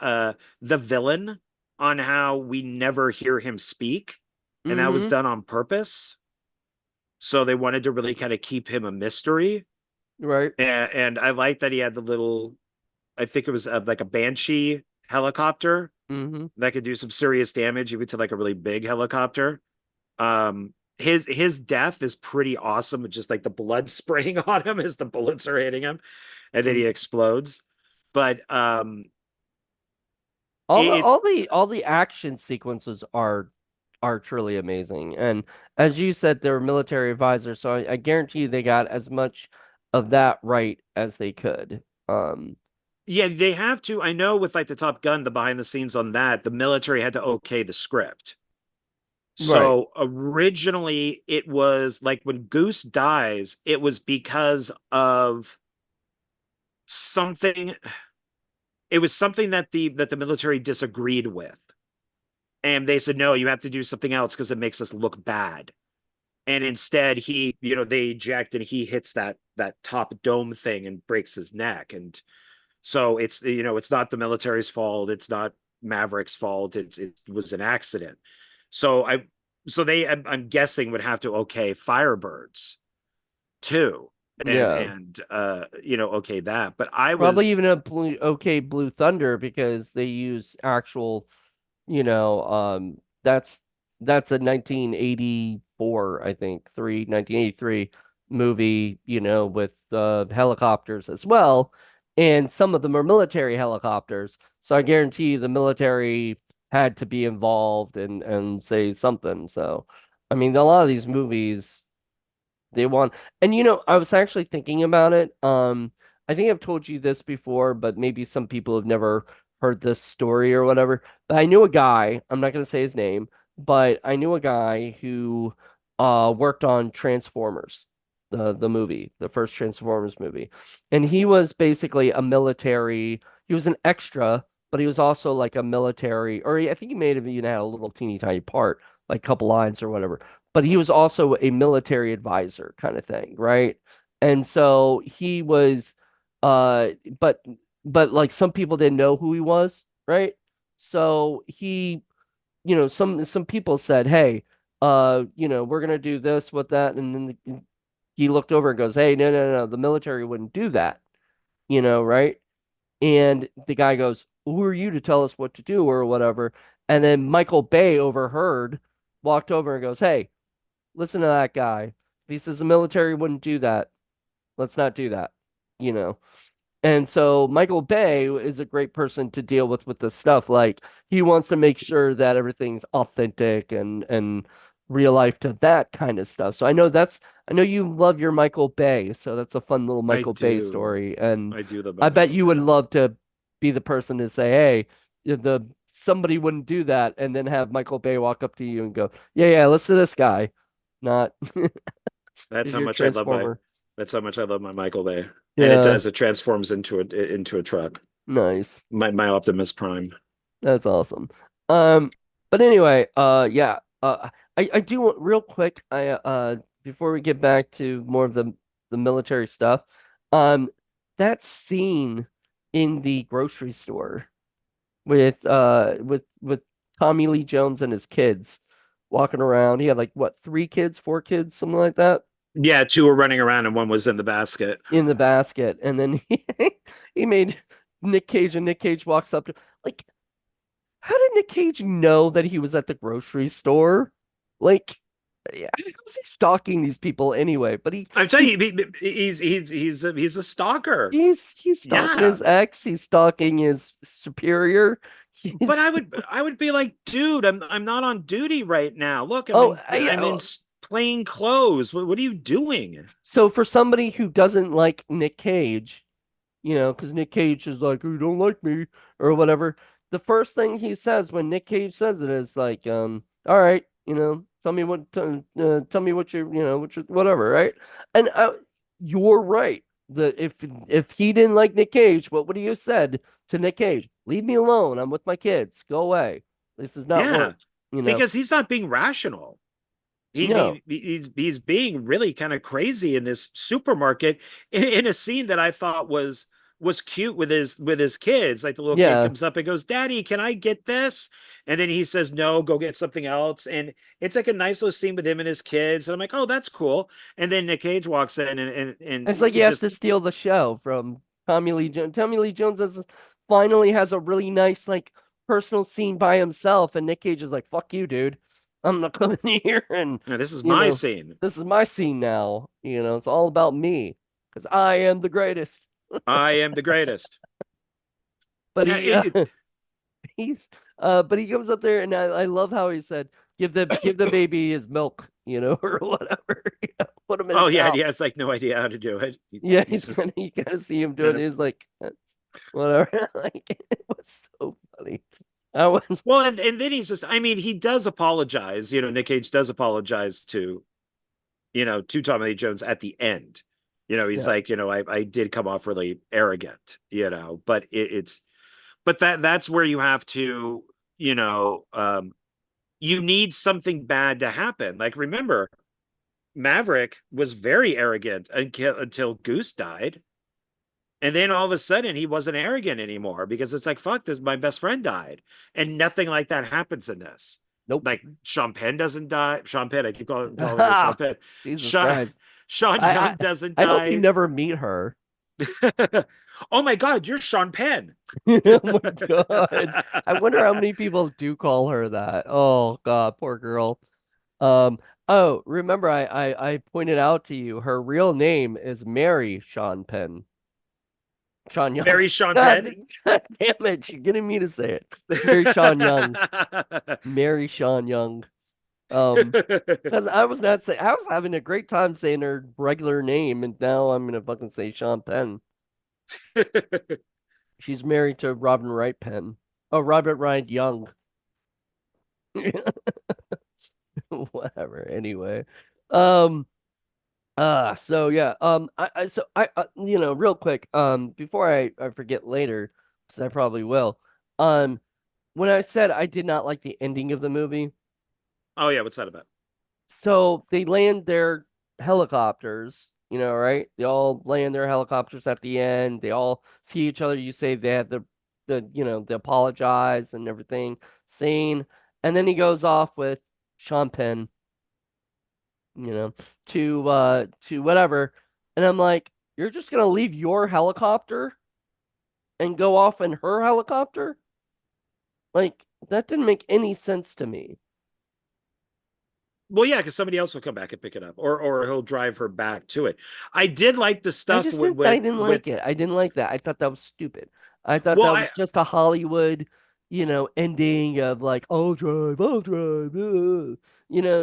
villain on how we never hear him speak, and that was Mm-hmm. done on purpose. So they wanted to really kind of keep him a mystery. Right. And I like that he had the little, I think it was like a Banshee helicopter Mm-hmm. that could do some serious damage, even to like a really big helicopter. His death is pretty awesome, with just like the blood spraying on him as the bullets are hitting him, and then he Mm-hmm. explodes. But it's All the action sequences are truly amazing. And as you said, they're military advisors, so I guarantee you they got as much of that right as they could. Yeah, they have to. I know with like the Top Gun, the behind the scenes on that, the military had to okay the script. Right. So originally it was like when Goose dies, it was because of something. It was something that the military disagreed with. And they said, no, you have to do something else because it makes us look bad. And instead they eject and he hits that top dome thing and breaks his neck. And so it's not the military's fault. It's not Maverick's fault. It was an accident. So I'm guessing would have to okay Firebirds too. Yeah. Okay that. But I Probably was even a Blue Thunder because they use actual, that's a 1984, I think, 1983 movie, with helicopters as well. And some of them are military helicopters. So I guarantee you the military had to be involved and say something. So, I mean, a lot of these movies they want, and I was actually thinking about it. I think I've told you this before, but maybe some people have never heard this story or whatever. But I knew a guy, I'm not going to say his name, but I knew a guy who worked on Transformers, the movie, the first Transformers movie. And he was basically he was an extra, but he was also like a military, or I think he may have even had a little teeny tiny part, like a couple lines or whatever, but he was also a military advisor kind of thing, right? And so he was, uh, but like some people didn't know who he was, right? So he, some people said, "Hey, we're gonna do this with that," and then he looked over and goes, "Hey, no, no, no, the military wouldn't do that," right? And the guy goes, "Who are you to tell us what to do or whatever?" And then Michael Bay overheard, walked over and goes, "Hey, listen to that guy. If he says the military wouldn't do that, let's not do that, you know. And so Michael Bay is a great person to deal with this stuff. Like he wants to make sure that everything's authentic and real life to that kind of stuff. So I know you love your Michael Bay, so that's a fun little I Michael Bay do. story. And I do love my I bet Michael you would Bay. love to be the person to say, hey, the somebody wouldn't do that, and then have Michael Bay walk up to you and go, yeah, yeah, listen to this guy. Not That's is how your much I love my transformer. that's how much I love my Michael Bay. And Yeah, it transforms into a truck. nice. My Optimus Prime. That's awesome. Um, but anyway, yeah. I do want real quick. Before we get back to more of the military stuff, um, that scene in the grocery store with Tommy Lee Jones and his kids walking around. He had like what, three kids, four kids, something like that, Yeah, two were running around and one was in the basket. in the basket, and then he made Nic Cage, and Nic Cage walks up to like. How did Nick Cage know that he was at the grocery store? Like, yeah, how was he stalking these people anyway? But I'm telling you, he's a stalker. he's stalking Yeah. his ex. He's stalking his superior. But He's I would be like, dude, I'm not on duty right now. Look, I'm in yeah. plain clothes. What are you doing? So for somebody who doesn't like Nick Cage, because Nick Cage is like, "You don't like me" or whatever. The first thing he says when Nick Cage says it is like, all right, tell me what whatever, right? And you're right. If he didn't like Nick Cage, what would he have said to Nick Cage? Leave me alone. I'm with my kids. Go away. This is not Yeah, work. You know? because he's not being rational. No. He's being really kind of crazy in this supermarket in a scene that I thought was cute with his kids. Like the little kid Yeah. comes up and goes, "Daddy, can I get this?" And then he says, "No, go get something else." And it's like a nice little scene with him and his kids. And I'm like, "Oh, that's cool." And then Nick Cage walks in and It's like he it has just to steal the show from Tommy Lee Jones. Tommy Lee Jones finally has a really nice like personal scene by himself, and Nick Cage is like, "Fuck you, dude. I'm not coming here." And this is you my know, scene. this is my scene now. It's all about me because I am the greatest. I am the greatest. But Yeah, he's but he comes up there, and I love how he said, give the baby his milk," or whatever. Put him in oh his yeah, mouth. yeah. It's like no idea how to do it. Yeah, He's just you kind of see him doing kind it. of He's like. whatever. Like it was so funny. I was Well, and then he's just, I mean, he does apologize. Nick Cage does apologize to Tommy Lee Jones at the end. He's yeah. like, I did come off really arrogant, but but that's where you have to, you need something bad to happen. Like, remember, Maverick was very arrogant until Goose died. And then all of a sudden he wasn't arrogant anymore because it's like, fuck, this my best friend died. And nothing like that happens in this. Nope. Like Sean Penn doesn't die. Sean Penn, I keep calling her Sean Ah, Penn. Jesus Sean, Christ. Sean I, Young I doesn't I hope you die. never meet her. Oh my God, you're Sean Penn. Oh my God. I wonder how many people do call her that. Oh God, poor girl. Um, oh, remember I pointed out to you her real name is Mary Sean Penn. Sean Young. Mary Sean God, Penn. God damn it, you're getting me to say it. Mary Sean Young. Mary Sean Young. Because I was not saying I was having a great time saying her regular name, and now I'm gonna fucking say Sean Penn. She's married to Robin Wright Penn. Oh, Robert Wright Young. Whatever. Anyway. Um. So yeah. Real quick. Before I forget later, because I probably will. Um. When I said I did not like the ending of the movie, Oh yeah, what's that about? so they land their helicopters, right? They all land their helicopters at the end. They all see each other. You say they have they apologize and everything, scene. And then he goes off with Sean Penn, you know, to whatever. And I'm like, you're just gonna leave your helicopter and go off in her helicopter? Like, that didn't make any sense to me. Well, yeah, because somebody else will come back and pick it up, or he'll drive her back to it. I did like the stuff I didn't like it. I didn't like that. I thought that was stupid. I thought well, that I was just a Hollywood, ending of like, I'll drive,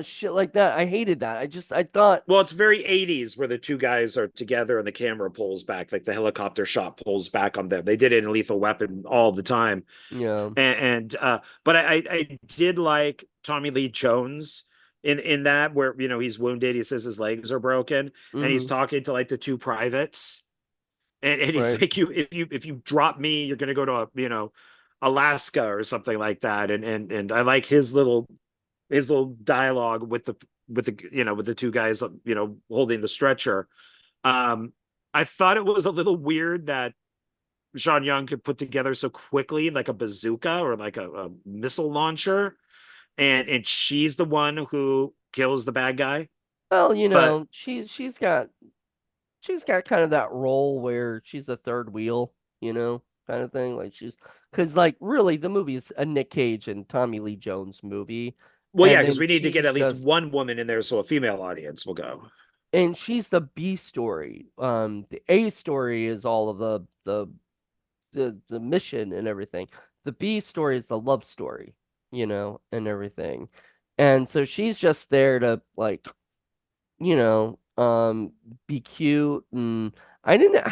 shit like that. I hated that. I thought, well, it's very 80s where the two guys are together and the camera pulls back, like the helicopter shot pulls back on them. They did it in Lethal Weapon all the time. But I did like Tommy Lee Jones in that where he's wounded. He says his legs are broken, and he's mm-hmm, talking to like the two privates, and he's right. like, if you drop me, you're gonna go to Alaska or something like that. And I like his little dialogue with the two guys holding the stretcher. Um, I thought it was a little weird that Sean Young could put together so quickly, like a bazooka or like a missile launcher, and she's the one who kills the bad guy. Well, But she's got kind of that role where she's the third wheel, kind of thing. Like because like really the movie is a Nick Cage and Tommy Lee Jones movie, well, yeah, and because then we need to get she's at least just one woman in there so a female audience will go. and she's the B story. The A story is all of the mission and everything. The B story is the love story, and everything. And so she's just there to like, you know, um, be cute. And I didn't,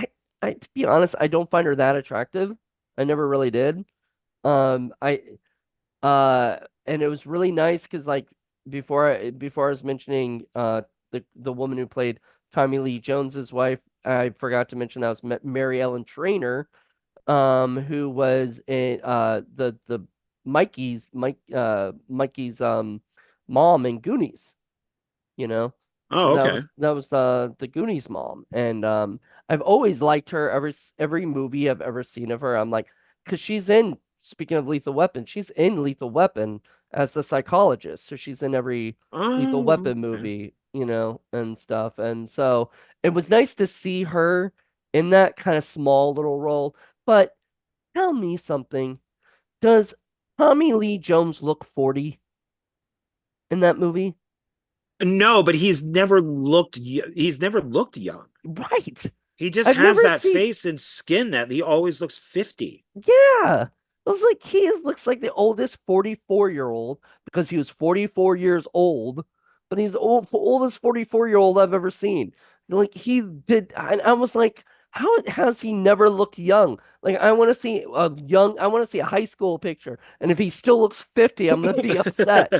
to be honest, I don't find her that attractive. I never really did. I and it was really nice because like before I was mentioning the woman who played Tommy Lee Jones's wife, I forgot to mention that was Mary Ellen Trainor, who was in the Mikey's mom in Goonies, you know. So Oh, okay. that was the Goonies mom, and I've always liked her. Every movie I've ever seen of her, I'm like, because she's in. Speaking of Lethal Weapon, she's in Lethal Weapon as the psychologist, so she's in every Lethal Oh, Weapon okay. movie, and stuff. And so it was nice to see her in that kind of small little role. But tell me something: does Tommy Lee Jones look 40 in that movie? No, but he's never looked young. Right. He just I've has never that seen. face and skin that he always looks 50. Yeah. I was like, looks like the oldest 44-year-old because he was 44 years old, but he's the oldest 44-year-old I've ever seen. Like he did, and I was like, How has he never looked young? Like I want to see a young, I want to see a high school picture, and if he still looks 50, I'm gonna be upset.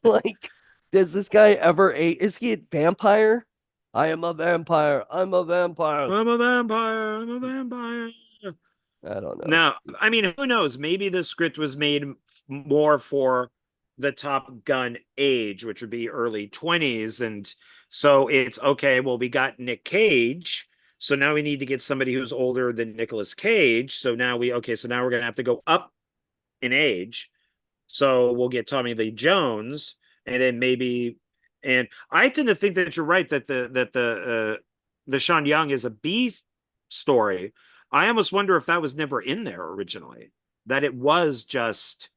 Like, does this guy ever age? Is he a vampire? I am a vampire. I'm a vampire. I'm a vampire. I'm a vampire. I don't know. Now, I mean, who knows? Maybe the script was made more for the Top Gun age, which would be early 20s. And so it's okay, well, we got Nic Cage. So now we need to get somebody who's older than Nicolas Cage. So now we're going to have to go up in age. So we'll get Tommy Lee Jones, and then maybe, and I tend to think that you're right that the Sean Young is a B story. I almost wonder if that was never in there originally, that it was just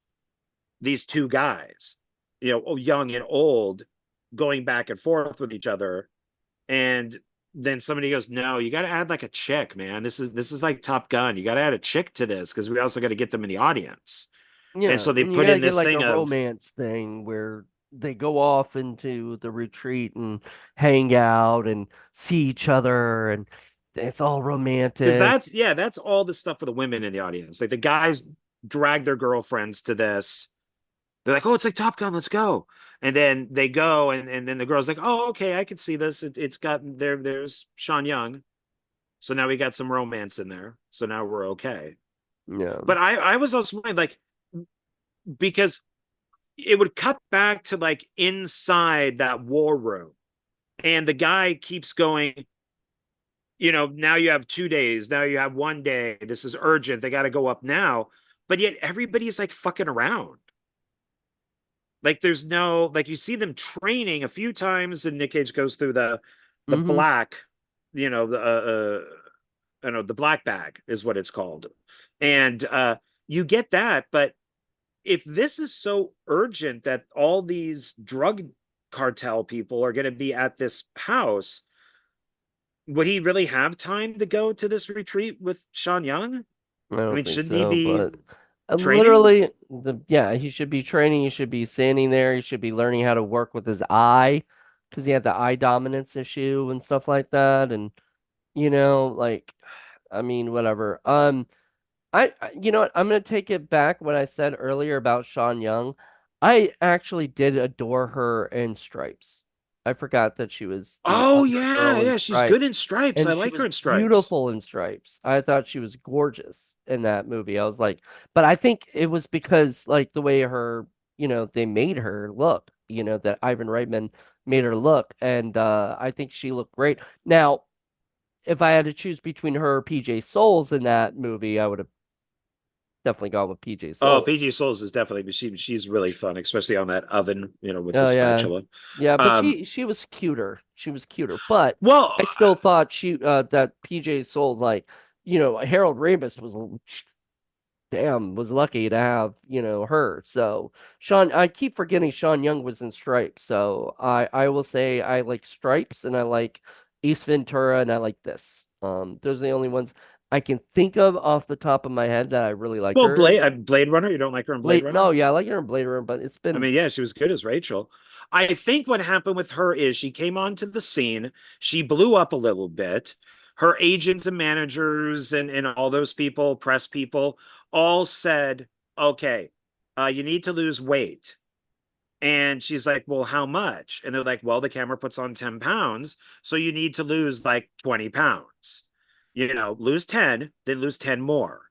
these two guys, young and old, going back and forth with each other, and then somebody goes, "No, you got to add like a chick, man. This is like Top Gun. You got to add a chick to this because we also got to get them in the audience." And Yeah, so they and you put gotta in get this like a thing of, romance thing where they go off into the retreat and hang out and see each other, and it's all because romantic. that's all the stuff for the women in the audience. Like the guys drag their girlfriends to this. They're like, "Oh, it's like Top Gun, let's go." And then they go, and then the girl's like, "Oh, okay, I can see this. It's got there's Sean Young. So now we got some romance in there. So now we're okay." Yeah. But I was also wondering, like, because it would cut back to like inside that war room, and the guy keeps going, now you have 2 days, now you have 1 day, this is urgent, they got to go up now. But yet everybody's like fucking around. Like there's no, like, you see them training a few times, and Nic Cage goes through the Mm-hmm. black, the I don't know, the black bag is what it's called. And you get that, but if this is so urgent that all these drug cartel people are going to be at this house, would he really have time to go to this retreat with Sean Young? I I don't mean, think shouldn't he so, be but training? literally, he should be training. He should be standing there. He should be learning how to work with his eye because he had the eye dominance issue and stuff like that. And like, I mean, whatever. You know what? I'm gonna take it back what I said earlier about Sean Young. I actually did adore her in Stripes. I forgot that she was the Oh older yeah, girl in yeah, she's good Stripes, in Stripes. I and she like her was in Stripes. beautiful in Stripes. I thought she was gorgeous in that movie. I was like, but I think it was because like the way her, they made her look, that Ivan Reitman made her look, and I think she looked great. Now, if I had to choose between her or PJ Souls in that movie, I would have definitely gone with PJ Oh, Souls. PG Souls is definitely, she's really fun, especially on that oven, with the Oh yeah. spatula. Yeah, but Um, she was cuter. She was cuter. But well, I still thought that PJ Souls, like, Harold Ramis was lucky to have, her. So I keep forgetting Sean Young was in Stripes. So I will say I like Stripes and I like Ace Ventura and I like this. Those are the only ones I can think of off the top of my head that I really like well, her. Blade Runner. You don't like her in Blade Blade, Runner? no, yeah, I like her in Blade Runner, but it's I been. mean, yeah, she was good as Rachel. I think what happened with her is she came onto the scene, she blew up a little bit. Her agents and managers and all those people, press people, all said, "Okay, you need to lose weight." And she's like, "Well, how much?" And they're like, "Well, the camera puts on 10 pounds, so you need to lose like 20 pounds. Lose 10, then lose 10 more."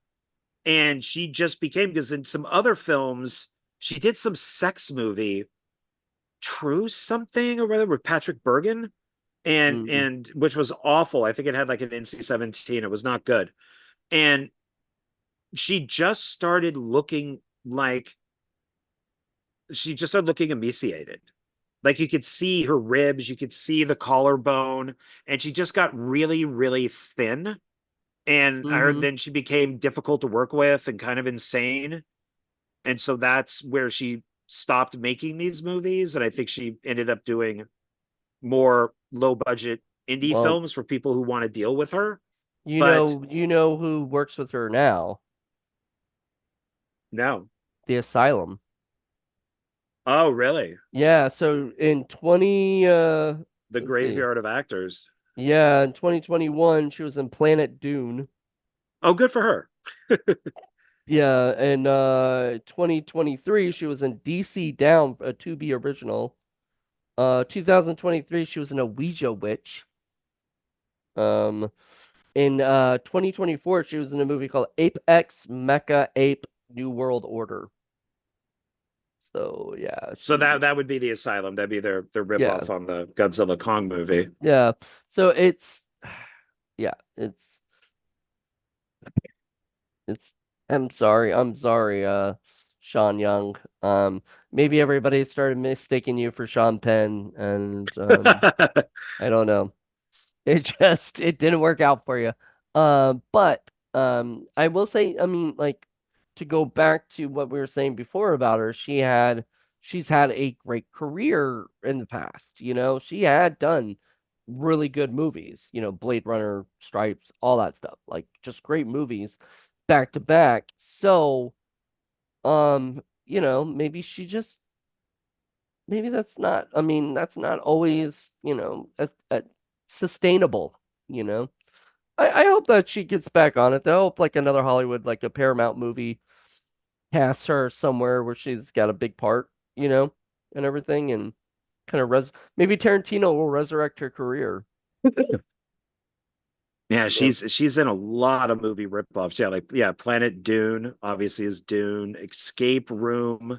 And she just became, because in some other films, she did some sex movie, True something or whatever, with Patrick Bergen, and Mm, and which was awful. I think it had like an NC-17. It was not good. And she just started looking like she just started looking emaciated. Like you could see her ribs, you could see the collarbone, and she just got really, really thin. And I heard hmm then she became difficult to work with and kind of insane. And so that's where she stopped making these movies. And I think she ended up doing more low budget indie Well, films for people who want to deal with her. you But know, you know who works with her now? no. The Asylum. Oh, really? Yeah, so in 20 The let's see. Graveyard of Actors. Yeah, in 2021, she was in Planet Dune. Oh, good for her. Yeah, and 2023, she was in DC Down, a 2B original. 2023, she was in a Ouija Witch. Um, in 2024, she was in a movie called Apex Mecha Ape New World Order. So yeah, So she that would be the Asylum. That'd be their yeah, ripoff on the Godzilla Kong movie. yeah. So it's yeah, it's I'm sorry, Sean Young. Maybe everybody started mistaking you for Sean Penn, and I don't know. It didn't work out for you. But I will say, I mean, like to go back to what we were saying before about her, she's had a great career in the past. She had done really good movies, Blade Runner, Stripes, all that stuff. Like just great movies back to back. So, maybe maybe that's not, I mean, that's not always, a sustainable, you know. I hope that she gets back on it. I hope like another Hollywood, like a Paramount movie, casts her somewhere where she's got a big part, and everything, and kind of maybe Tarantino will resurrect her career. Yeah, Yeah. she's in a lot of movie ripoffs. Yeah, like yeah, Planet Dune obviously is Dune. Escape Room,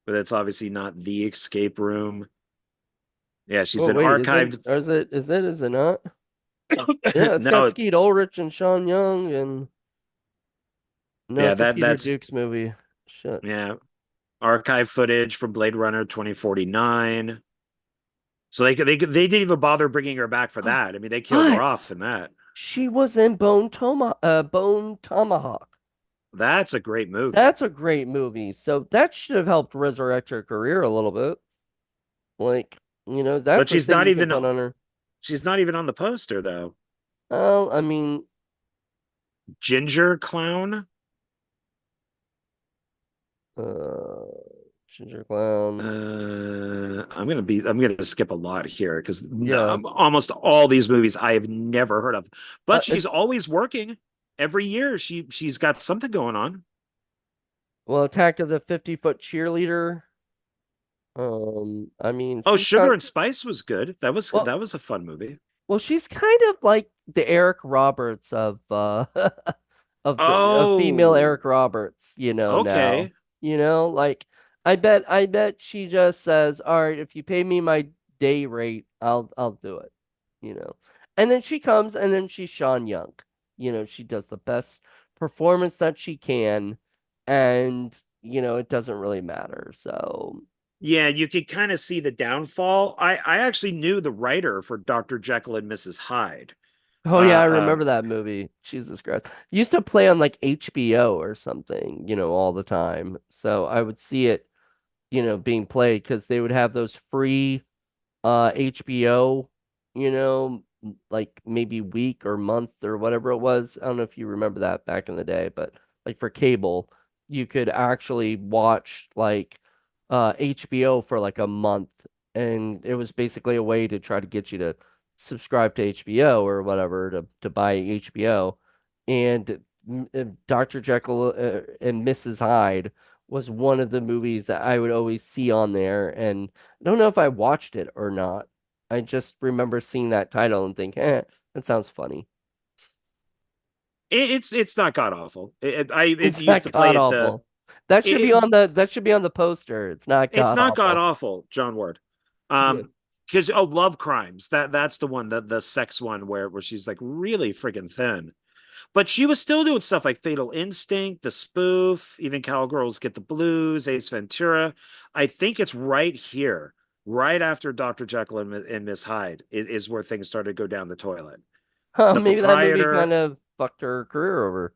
but that's obviously not the Escape Room. Yeah, she's Oh an wait, is it? archived. Or is it not? Yeah, it's got No, Skeet Ulrich and Sean Young, and no, yeah, it's a Peter that's Dukes movie. Shit. yeah, archive footage from Blade Runner 2049. So they didn't even bother bringing her back for that. I mean, they killed her But off in that. she was in Bone Tomahawk. That's a great movie. That's a great movie. So that should have helped resurrect her career a little bit. Like, But that's a thing you can put on her. she's not even on the poster though. Well, I mean, Ginger Clown. uh, Ginger Clown. I'm gonna skip a lot here because Yeah. almost all these movies I have never heard of. But It's she's always working. Every year she's got something going on. well, Attack of the 50-Foot Cheerleader. I mean, Oh, she's Sugar kind and Spice was good. well, That was a fun movie. well, she's kind of like the Eric Roberts of of female Oh, Eric Roberts, now. okay. Like I bet she just says, "All right, if you pay me my day rate, I'll do it." You know. And then she comes and then she's Sean Young. She does the best performance that she can, and it doesn't really matter. So, Yeah, you could kind of see the downfall. I actually knew the writer for Dr. Jekyll and Mrs. Hyde. oh yeah, I remember that movie. Jesus Christ. Used to play on like HBO or something, all the time. So I would see it being played because they would have those free HBO, like maybe week or month or whatever it was. I don't know if you remember that back in the day, but like for cable, you could actually watch like HBO for like a month, and it was basically a way to try to get you to subscribe to HBO or whatever to buy HBO. And Dr. Jekyll and Mrs. Hyde was one of the movies that I would always see on there, and I don't know if I watched it or not. I just remember seeing that title and think, that sounds funny. It's not god awful. I It's used not to god play it awful. That should be it, on the poster. It's not it's god not god awful. awful, John Ward. Yeah. Because Love Crimes, that's the one, the sex one where she's like really freaking thin. But she was still doing stuff like Fatal Instinct, The Spoof, even Cowgirls Get the Blues, Ace Ventura. I think it's right here, right after Dr. Jekyll and Miss Hyde is where things started to go down the toilet. The Maybe that movie kind Proprietor, of fucked her career over.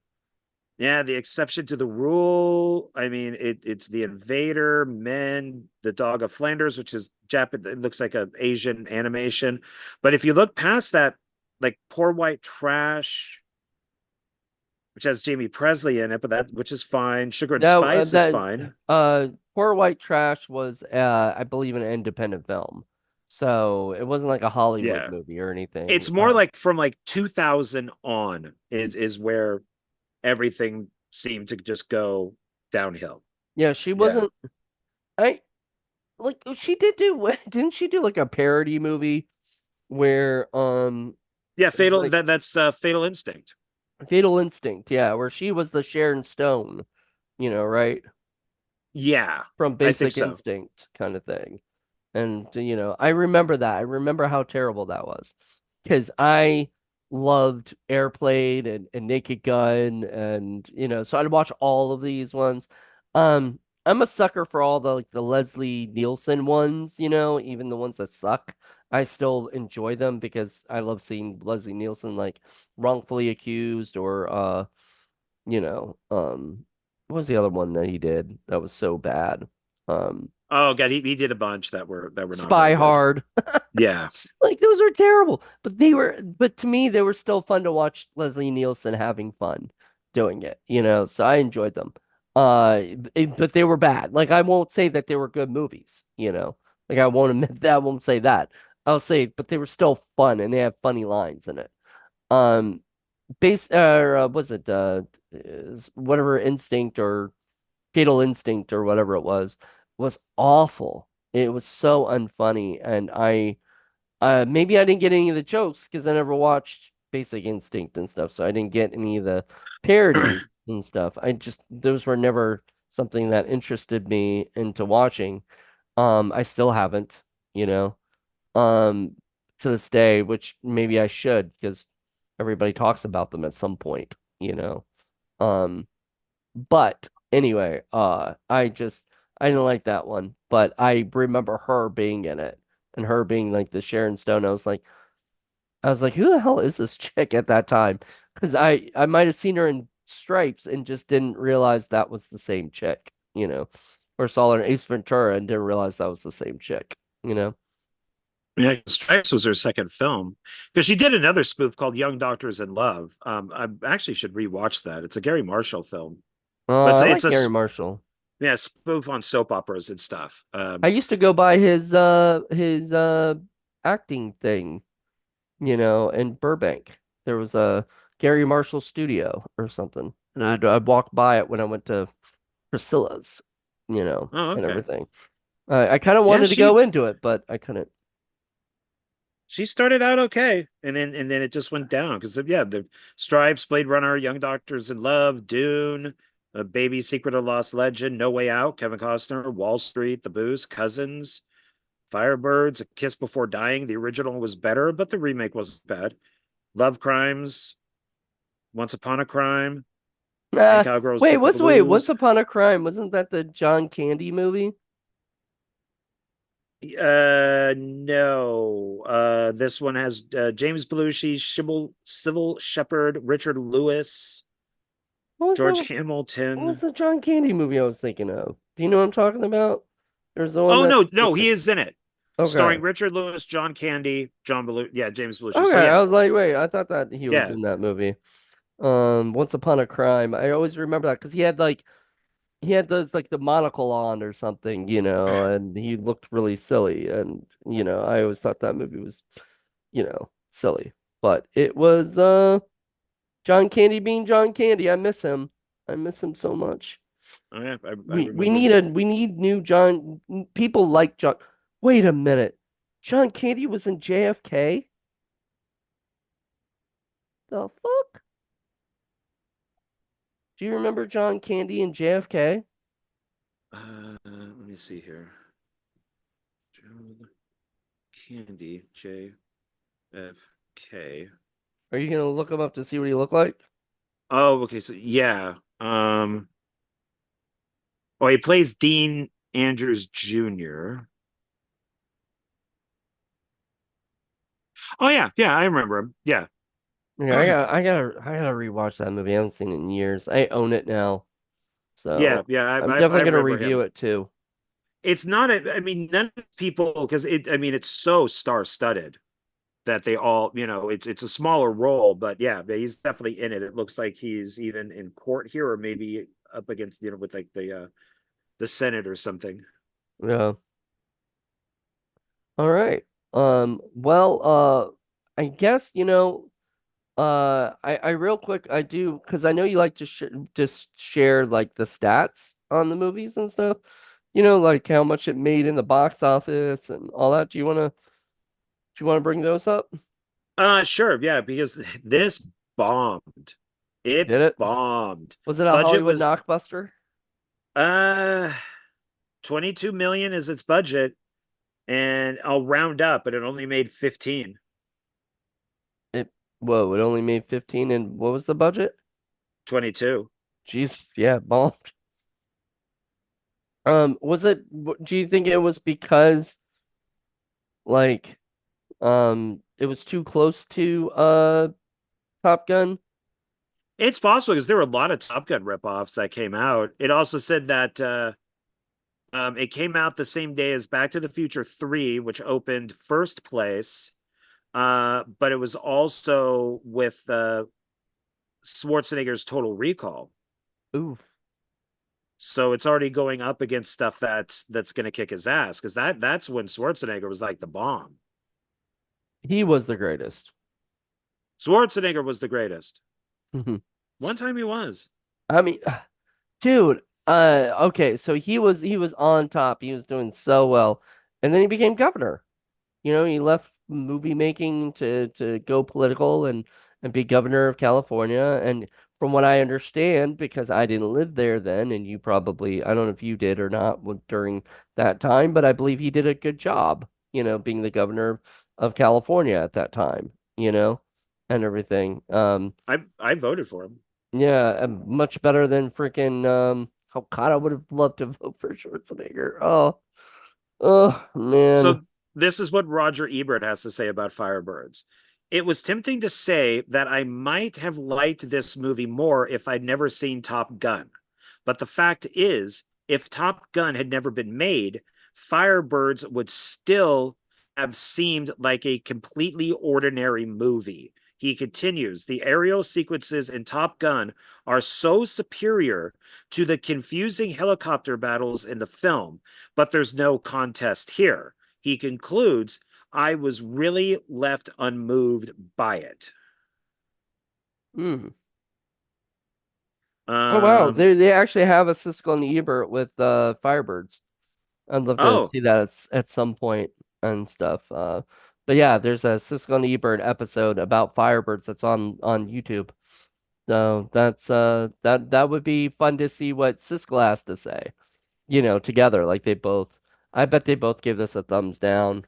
yeah, the exception to the rule. I mean, it's the Invader, Men, the Dog of Flanders, which is Japan. It looks like an Asian animation, but if you look past that, like Poor White Trash, which has Jamie Presley in it, but that which is fine. Sugar and No, Spice is fine. Poor White Trash was I believe an independent film. So it wasn't like a Hollywood Yeah. movie or anything. It's more like from like 2000 on is where everything seemed to just go downhill. Yeah, she Yeah. wasn't. I like she did do. Didn't she do like a parody movie where Yeah, it was Fatal like that's Fatal Instinct. Fatal Instinct? Yeah, where she was the Sharon Stone. Right? Yeah, From I think Basic so. Instinct kind of thing. And I remember that. I remember how terrible that was. Because I loved Airplane and Naked Gun and so I'd watch all of these ones. Um, I'm a sucker for all the like the Leslie Nielsen ones, even the ones that suck. I still enjoy them because I love seeing Leslie Nielsen like wrongfully accused or what was the other one that he did that was so bad? Um, Oh God, he did a bunch that were not very Spy good. Hard. Yeah. Like those are terrible, but to me they were still fun to watch Leslie Nielsen having fun doing it, so I enjoyed them. But they were bad. Like I won't say that they were good movies, Like I won't admit that, I won't say that. I'll say, but they were still fun and they have funny lines in it. Um, was it whatever Instinct or Fatal Instinct or whatever it was awful. It was so unfunny, and maybe I didn't get any of the jokes because I never watched Basic Instinct and stuff, so I didn't get any of the parodies and stuff. I just those were never something that interested me into watching. I still haven't, you know, um, to this day, which maybe I should because everybody talks about them at some point, you know. Um, but anyway, I didn't like that one, but I remember her being in it and her being like the Sharon Stone. I was like, who the hell is this chick at that time? Because I might have seen her in Stripes and just didn't realize that was the same chick, or saw her in Ace Ventura and didn't realize that was the same chick, you know. Yeah, Stripes was her second film because she did another spoof called Young Doctors in Love. I actually should rewatch that. It's a Gary Marshall film, but I it's like a Gary Marshall. yeah spoof on soap operas and stuff. I used to go by his acting thing, in Burbank. There was a Gary Marshall studio or something. And I'd walk by it when I went to Priscilla's, Oh, and okay. everything. I kind of Yeah, wanted to go into it, but I couldn't. she started out okay, and then it just went down because yeah, the Stripes, Blade Runner, Young Doctors in Love, Dune, a Baby Secret of Lost Legend, No Way Out, Kevin Costner, Wall Street, The Boost, Cousins, Firebirds, A Kiss Before Dying. The original was better, but the remake wasn't bad. Love Crimes, Once Upon a Crime, and Uh, Cowgirls wait, Get the wait, Once Blues. Upon a Crime, wasn't that the John Candy movie? No. This one has James Belushi, Civil Shepherd, Richard Lewis, What was George that? What was Hamilton. the John Candy movie I was thinking of? Do you know what I'm talking about? There's the one Oh that no, no, he is in it, okay. starring Richard Lewis, John Candy, John Belushi. Yeah, James Belushi. So Okay, I yeah, was like, wait, I thought that he was yeah, in that movie. Once Upon a Crime. I always remember that because he had those like the monocle on or something, and he looked really silly. And, I always thought that movie was, silly. But it was John Candy being John Candy. I miss him. I miss him so much. oh, yeah. I We remember. need new John people like John. Wait a minute. John Candy was in JFK? The fuck? Do you remember John Candy in JFK? Let me see here. John Candy, JFK. Are you gonna look him up to see what he looked like? Oh, okay. So yeah. Oh, he plays Dean Andrews Jr. Oh yeah, yeah, I remember him. Yeah. Yeah, I gotta rewatch that movie. I haven't seen it in years. I own it now, Yeah, so yeah, I'm I definitely gonna remember review him. it too. It's not I mean, none of people because I mean, it's so star-studded that they all, it's a smaller role, but yeah, he's definitely in it. It looks like he's even in court here, or maybe up against, with like the Senate or something. Yeah. All right. Well, I guess, I real quick, I do, because I know you like to just share like the stats on the movies and stuff, like how much it made in the box office and all that. Do you want to bring those up? Sure, yeah, because this bombed. It Did it? bombed. Was it a Budget Hollywood was knockbuster? uh 22 million is its budget, and I'll round up, but it only made 15. It, whoa, it only made 15, and what was the budget? 22. Jeez, yeah, bombed. Do you think it was because like it was too close to Top Gun? It's possible because there were a lot of Top Gun ripoffs that came out. It also said that it came out the same day as Back to the Future 3, which opened first place. But it was also with Schwarzenegger's Total Recall. Oof, So it's already going up against stuff that's going to kick his ass, because that's when Schwarzenegger was like the bomb. he was the greatest. Schwarzenegger was the greatest. One time he was. I mean, dude, okay, so he was on top. He was doing so well. And then he became governor. He left movie making to go political and be governor of California. And from what I understand, because I didn't live there then, and you probably, I don't know if you did or not during that time, but I believe he did a good job, being the governor of California at that time, and everything. I voted for him. Yeah, much better than freaking oh God, I would have loved to vote for Schwarzenegger. Oh man. So this is what Roger Ebert has to say about Firebirds. It was tempting to say that I might have liked this movie more if I'd never seen Top Gun. But the fact is, if Top Gun had never been made, Firebirds would still have seemed like a completely ordinary movie. He continues, the aerial sequences in Top Gun are so superior to the confusing helicopter battles in the film, but there's no contest here. He concludes, I was really left unmoved by it. Hmm. Oh wow, Um, they actually have a Siskel and Ebert with Firebirds. I'd love to oh, see that at some point and stuff. But yeah, there's a Siskel and Ebert episode about Firebirds that's on YouTube. So that would be fun to see what Siskel has to say. Together, like they both. I bet they both give this a thumbs down.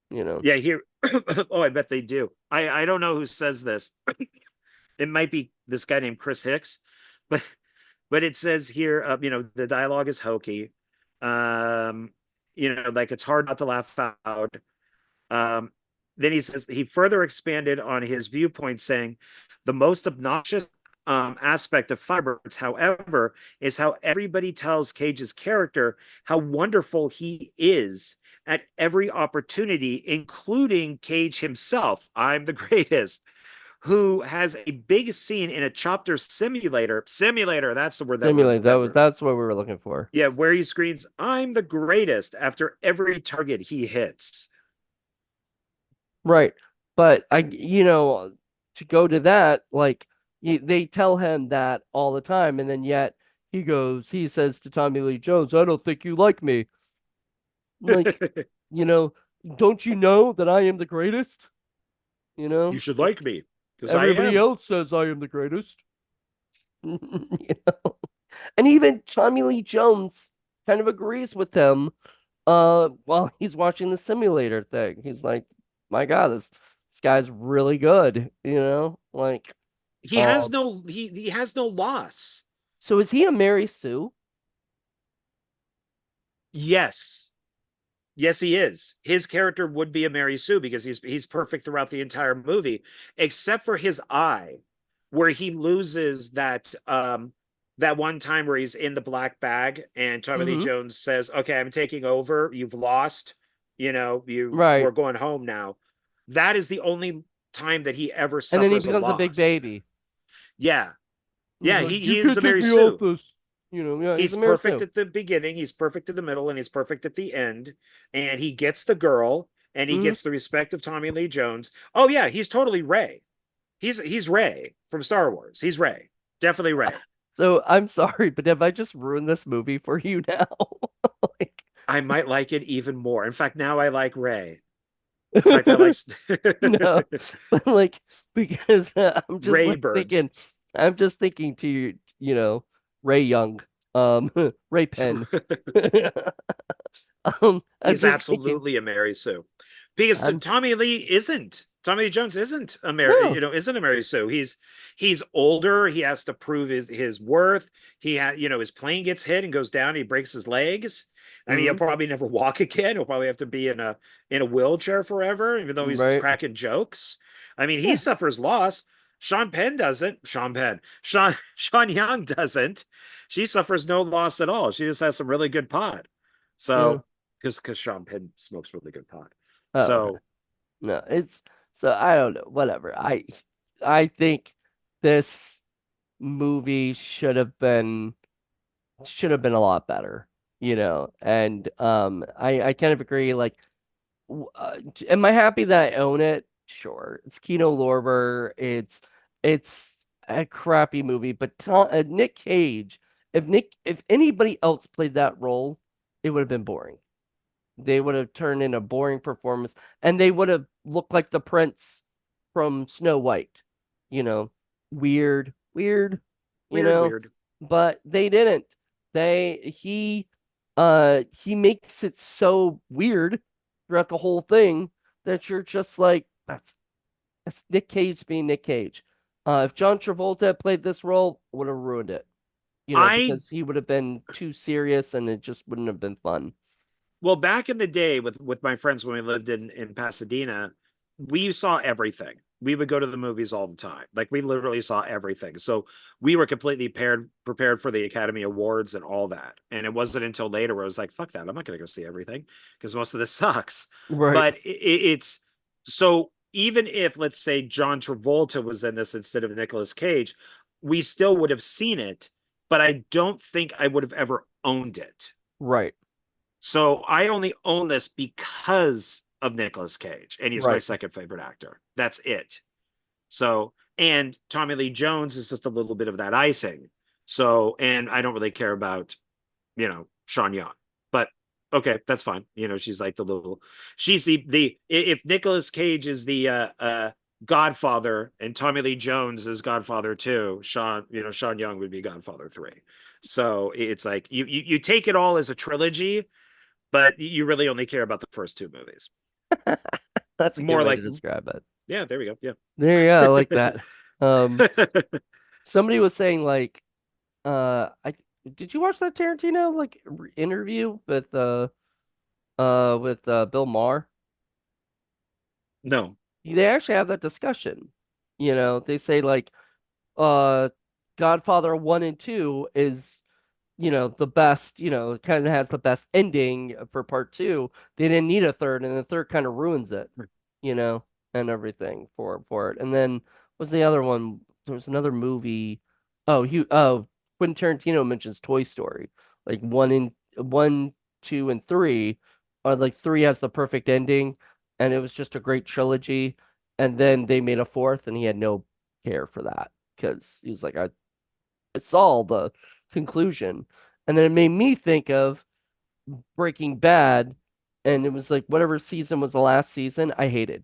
You know, yeah, here. Oh, I bet they do. I don't know who says this. It might be this guy named Chris Hicks, but it says here, the dialogue is hokey. Um, like it's hard not to laugh out. Um, then he says he further expanded on his viewpoint, saying the most obnoxious aspect of Firebirds, however, is how everybody tells Cage's character how wonderful he is at every opportunity, including Cage himself. I'm the greatest. Who has a big scene in a chopper simulator? Simulator, that's the word that we're simulate. That's what we were looking for. yeah, where he screams, "I'm the greatest" after every target he hits. Right. But to go to that, like they tell him that all the time, and then yet he says to Tommy Lee Jones, I don't think you like me. Like, you know, don't you know that I am the greatest? You should Like like me because I everybody am. else says I am the greatest. And even Tommy Lee Jones kind of agrees with him while he's watching the simulator thing. He's like, my God, this guy's really good, like He has no loss. so is he a Mary Sue? Yes. Yes, he is. His character would be a Mary Sue because he's perfect throughout the entire movie, except for his eye, where he loses that one time where he's in the black bag and Tommy Lee Mm-hmm. Jones says, "Okay, I'm taking over. You've lost. Right. We're going home now." That is the only time that he ever And then he suffers a becomes a big loss. baby. Yeah. He's Yeah, like, he you is can't a take Mary me off Sue. this. Yeah, he's a He's Mary perfect Sue. at the beginning, he's perfect in the middle, and he's perfect at the end. And he gets the girl, and he Mm. gets the respect of Tommy Lee Jones. Oh yeah, he's totally Ray. He's Ray from Star Wars. He's Ray. Definitely Ray. So I'm sorry, but have I just ruined this movie for you now? Like, I might like it even more. In fact, now I like Ray. In fact, I like no, but like because I'm just Ray like Birds. thinking, I'm just thinking to you, you know, Ray Young, Ray Penn. I'm He's just thinking, absolutely a Mary Sue. Because I'm Tommy Lee isn't. Tommy Lee Jones isn't a Mary, no, isn't a Mary Sue. He's older. He has to prove his worth. He had, his plane gets hit and goes down. He breaks his legs. I mean, he'll mm, probably never walk again. He'll probably have to be in a wheelchair forever, even though he's right, cracking jokes. I mean, he yeah, suffers loss. Sean Penn doesn't. Sean Penn. Sean Young doesn't. She suffers no loss at all. She just has some really good pot. yeah. So because Sean Penn smokes really good pot. Oh, okay. So No, it's so I don't know, whatever. I think this movie should have been a lot better, and I kind of agree. Like, am I happy that I own it? Sure. It's Kino Lorber. It's a crappy movie, but Nic Cage, if anybody else played that role, it would have been boring. They would have turned in a boring performance, and they would have looked like the prince from Snow White, you know, weird, weird, you weird, know, weird. but they didn't. He makes it so weird throughout the whole thing that you're just like, that's Nic Cage being Nic Cage. If John Travolta had played this role, would have ruined it, I because he would have been too serious and it just wouldn't have been fun. well, back in the day with my friends when we lived in Pasadena, we saw everything. We would go to the movies all the time. Like we literally saw everything. So we were completely prepared for the Academy Awards and all that. And it wasn't until later where I was like, fuck that. I'm not going to go see everything because most of this sucks. Right, But it's so even if, let's say, John Travolta was in this instead of Nicolas Cage, we still would have seen it, but I don't think I would have ever owned it. right, So I only own this because of Nicolas Cage, and he's my right. second favorite actor. That's it. So, and Tommy Lee Jones is just a little bit of that icing. So, and I don't really care about, Sean Young, but okay, that's fine. She's like she's the if Nicolas Cage is the Godfather and Tommy Lee Jones is Godfather 2, Sean Young would be Godfather 3. So it's like you take it all as a trilogy, but you really only care about the first two movies. That's a good More way to like, describe it. yeah, there we go. There you go. I like Yeah. that. Somebody was saying like, I did you watch that Tarantino like interview with Bill Maher? No. They actually have that discussion. They say like, uh, Godfather 1 and 2 is, the best, kind of has the best ending for part 2. They didn't need a third, and the third kind of ruins it, you know, and everything for it. And then what's the other one? There was another movie. Quentin Tarantino mentions Toy Story. Like one, two, and three are like three has the perfect ending, and it was just a great trilogy. And then they made a fourth, and he had no care for that because he was like, I saw the conclusion. And then it made me think of Breaking Bad, and it was like whatever season was the last season, I hated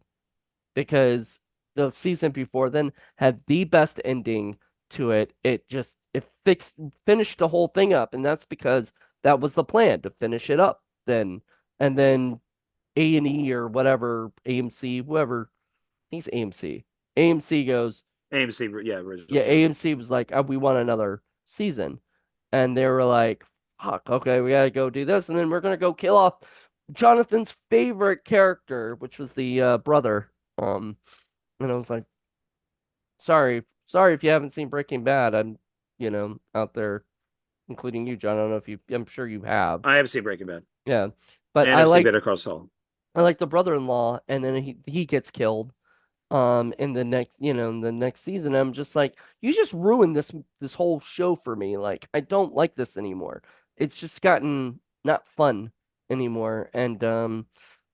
because the season before then had the best ending to it. It finished the whole thing up, and that's because that was the plan to finish it up then. And then A&E or whatever, AMC, whoever, he's AMC. AMC goes, AMC, yeah, yeah, originally, yeah. AMC was like, we want another season. And they were like, fuck, okay, we gotta go do this. And then we're gonna go kill off Jonathan's favorite character, which was the brother. And I was like, sorry if you haven't seen Breaking Bad. I'm, out there, including you, John. I don't know if I'm sure you have. I have seen Breaking Bad, Yeah. But and I've seen Better Call Saul. I like the brother-in-law, and then he gets killed in the next season. I'm just like, you just ruined this whole show for me. Like, I don't like this anymore. It's just gotten not fun anymore. And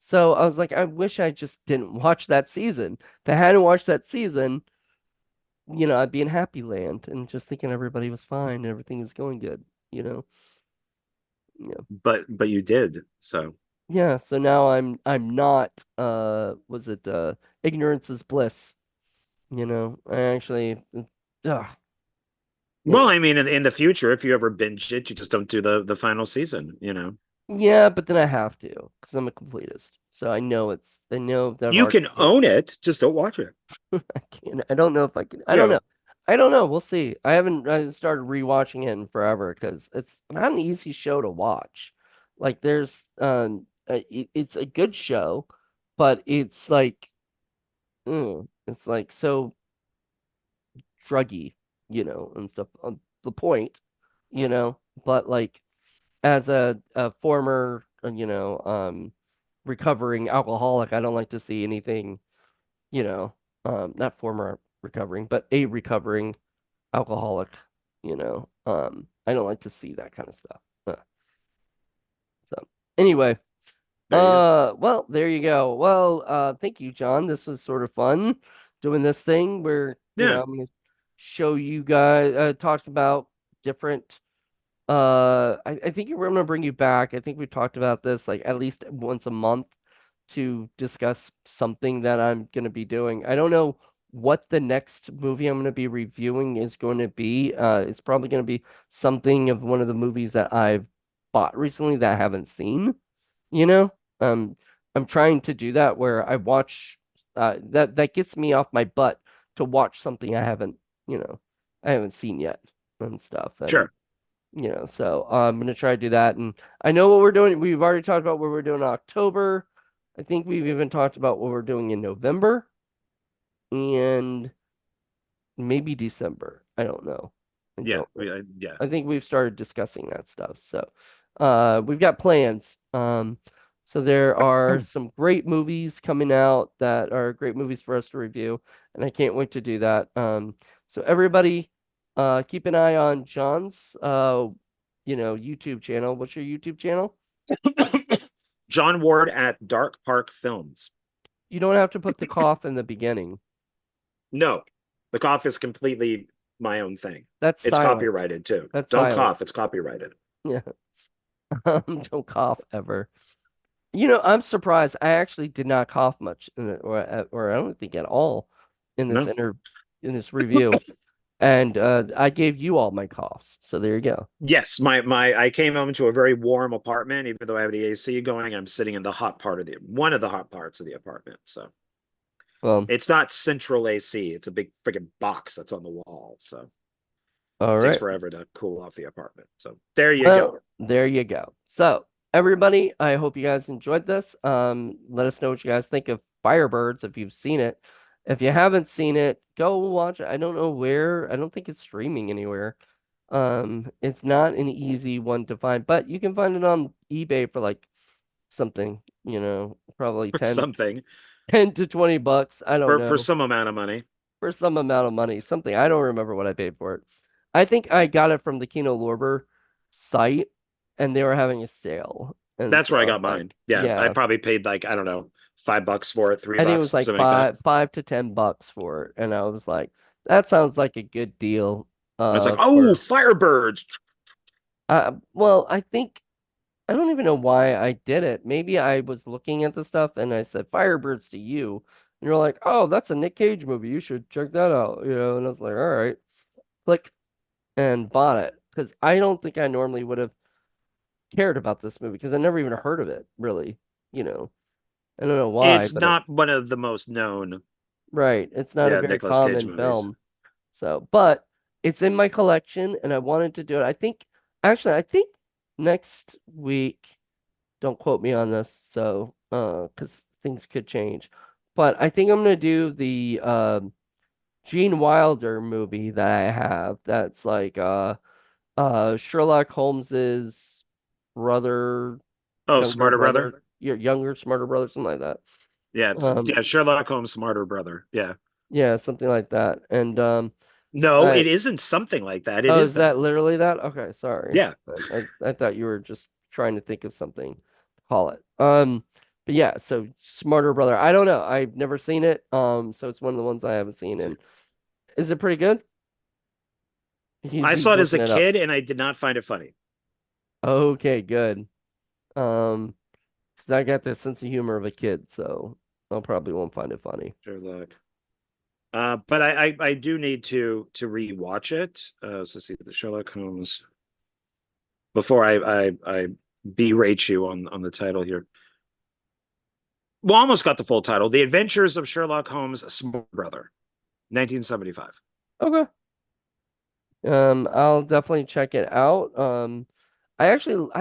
So I was like, I wish I just didn't watch that season. If I hadn't watched that season, I'd be in happy land and just thinking everybody was fine and everything was going good, you know. Yeah. But you did. So Yeah, so now I'm not was it ignorance is bliss, I actually ugh, you well, know. I mean, in the future, if you ever binge it, you just don't do the final season, you know. Yeah, but then I have to because I'm a completist. So I know that I've You already can own it, just don't watch it. I can't. I don't know if I can. I don't Yeah. know. I don't know. We'll see. I started rewatching it in forever because it's not an easy show to watch. Like there's it's a good show, but it's like so druggy, and stuff on the point, you know. But like as a former, recovering alcoholic, I don't like to see anything, not former recovering, but a recovering alcoholic, I don't like to see that kind of stuff. So anyway, There you go. well, there you go. Well, thank you, John. This was sort of fun doing this thing where, Yeah. I'm gonna show you guys, talked about different, I think we're gonna bring you back. I think we talked about this like at least once a month to discuss something that I'm gonna be doing. I don't know what the next movie I'm gonna be reviewing is going to be. It's probably gonna be something of one of the movies that I've bought recently that I haven't seen, you know? Um, I'm trying to do that where I watch that gets me off my butt to watch something you know, I haven't seen yet and stuff. And Sure. so I'm gonna try to do that. And I know what we're doing. We've already talked about what we're doing in October. I think we've even talked about what we're doing in November and maybe December. I don't know. I Yeah. don't know. Yeah. I think we've started discussing that stuff. So, we've got plans. So there are some great movies coming out that are great movies for us to review, and I can't wait to do that. So everybody, keep an eye on John's, YouTube channel. What's your YouTube channel? John Ward at Dark Park Films. You don't have to put the cough in the beginning. No, the cough is completely my own thing. That's It's silent. copyrighted too. That's Don't silent. cough. It's copyrighted. Yeah. Don't cough ever. I'm surprised. I actually did not cough much or I don't think at all in this No. inter in this review. And I gave you all my coughs. So there you go. Yes, my I came home to a very warm apartment. Even though I have the AC going, I'm sitting in the hot part of the one of the hot parts of the apartment. So Well, it's not central AC. It's a big freaking box that's on the wall. So it all takes right. forever to cool off the apartment. So there you go. Well, there you go. So everybody, I hope you guys enjoyed this. Let us know what you guys think of Firebirds if you've seen it. If you haven't seen it, go watch it. I don't know where. I don't think it's streaming anywhere. It's not an easy one to find, but you can find it on eBay for like something, probably For something 10 to 20 bucks. I don't for know. some amount of money. For some amount of money. Something. I don't remember what I paid for it. I think I got it from the Kino Lorber site and they were having a sale. And That's so where I I got was like, mine. Yeah, I yeah, probably paid like I don't know, $5 for it, three I think it was bucks, like something like that. five to 10 bucks for it. And I was like, that sounds like a good deal. I was like, oh, Firebirds. Well, I don't even know why I did it. Maybe I was looking at the stuff and I said Firebirds to you. And you're like, oh, that's a Nic Cage movie. You should check that out. And I was like, all right. Click and bought it. Because I don't think I normally would have cared about this movie because I never even heard of it, really. You know, I don't know why, It's but not one of the most known, right. It's not a yeah, very Nicolas Cage common movies. film. So, but it's in my collection and I wanted to do it. I think next week, don't quote me on this, so, because things could change. But I think I'm gonna do the Gene Wilder movie that I have. That's like Sherlock Holmes's brother, Oh, younger Smarter Brother. brother, your younger, smarter brother, something like that. Yeah, yeah, Sherlock Holmes' Smarter Brother. Yeah. Yeah, something like that. And No, I it isn't something like that. It oh, is is that that. literally that? Okay, sorry. Yeah. I thought you were just trying to think of something to call it. But yeah, so Smarter Brother. I don't know. I've never seen it. So it's one of the ones I haven't seen. And is it pretty good? I He's saw it as looking a it up. kid and I did not find it funny. Okay, good. Um, because I got the sense of humor of a kid, so I probably won't find it funny. Sherlock. But I do need to rewatch it. So see the Sherlock Holmes before I berate you on the title here. Well, almost got the full title: The Adventures of Sherlock Holmes' Smart Brother, 1975. Okay. I'll definitely check it out. I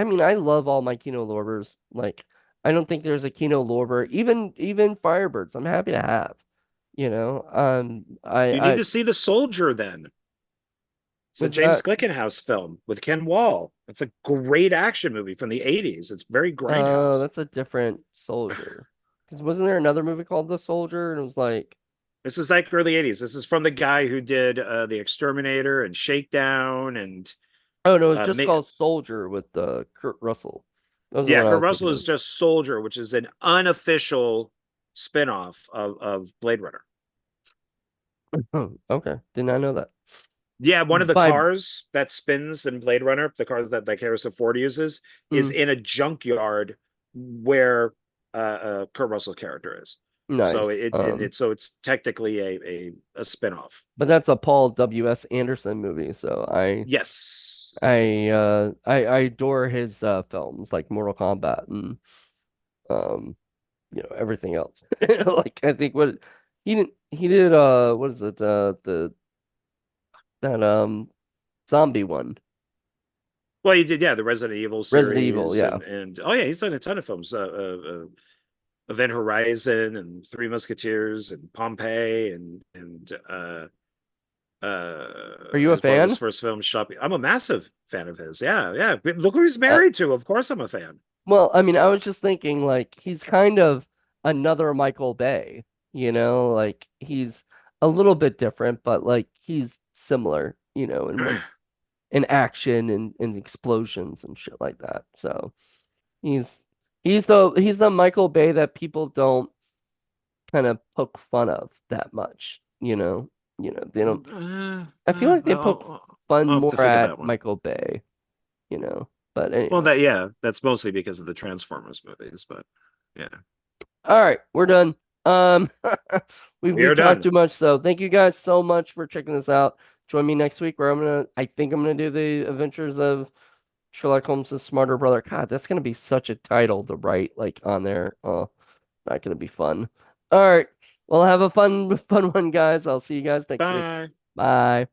mean, I love all my Kino Lorbers. Like, I don't think there's a Kino Lorber, even Firebirds. I'm happy to have. You know, You need to see The Soldier then. It's a was James that? Glickenhaus film with Ken Wall. It's a great action movie from the 80s. It's very Grindhouse. That's a different soldier. Because wasn't there another movie called The Soldier? And it was like, This is like early 80s. This is from the guy who did The Exterminator and Shakedown and oh no, it was just Ma- called Soldier with Kurt Russell. That was the yeah, one I Kurt was Russell thinking is of. just Soldier, which is an unofficial spinoff of Blade Runner. Oh, okay, did not know that. Yeah, one of the By cars that spins in Blade Runner, the cars that Harrison Ford uses, is mm, in a junkyard where Kurt Russell's character is. So nice. it's technically a spinoff. But that's a Paul W.S. Anderson movie, so Yes. I adore his films like Mortal Kombat and um everything else. Like I think what he did what is it the that zombie one. Well, he did, yeah, the Resident Evil Resident Evil, series yeah. and oh yeah, he's done a ton of films. Event Horizon and Three Musketeers and Pompeii Are you a as part of his fan? first film, Shopping. I'm a massive fan of his. Yeah, yeah. Look who he's Uh, married to. Of course, I'm a fan. well, I mean, I was just thinking like he's kind of another Michael Bay, like he's a little bit different, but like he's similar, in action and explosions and shit like that. So he's he's the Michael Bay that people don't kind of poke fun of that much, they don't. I feel like they poke fun I'll have to more think of at that one. Michael Bay, you know. But Well, anyway, that yeah, that's mostly because of the Transformers movies, but yeah, all right, we're done. Um, we we've are talked done. too much, so thank you guys so much for checking this out. Join me next week where I think I'm gonna do the Adventures of Sherlock Holmes' Smarter Brother. God, that's gonna be such a title to write like on there. Oh, not gonna be fun. All right, well, have a fun one, guys. I'll see you guys next week. Bye. Bye.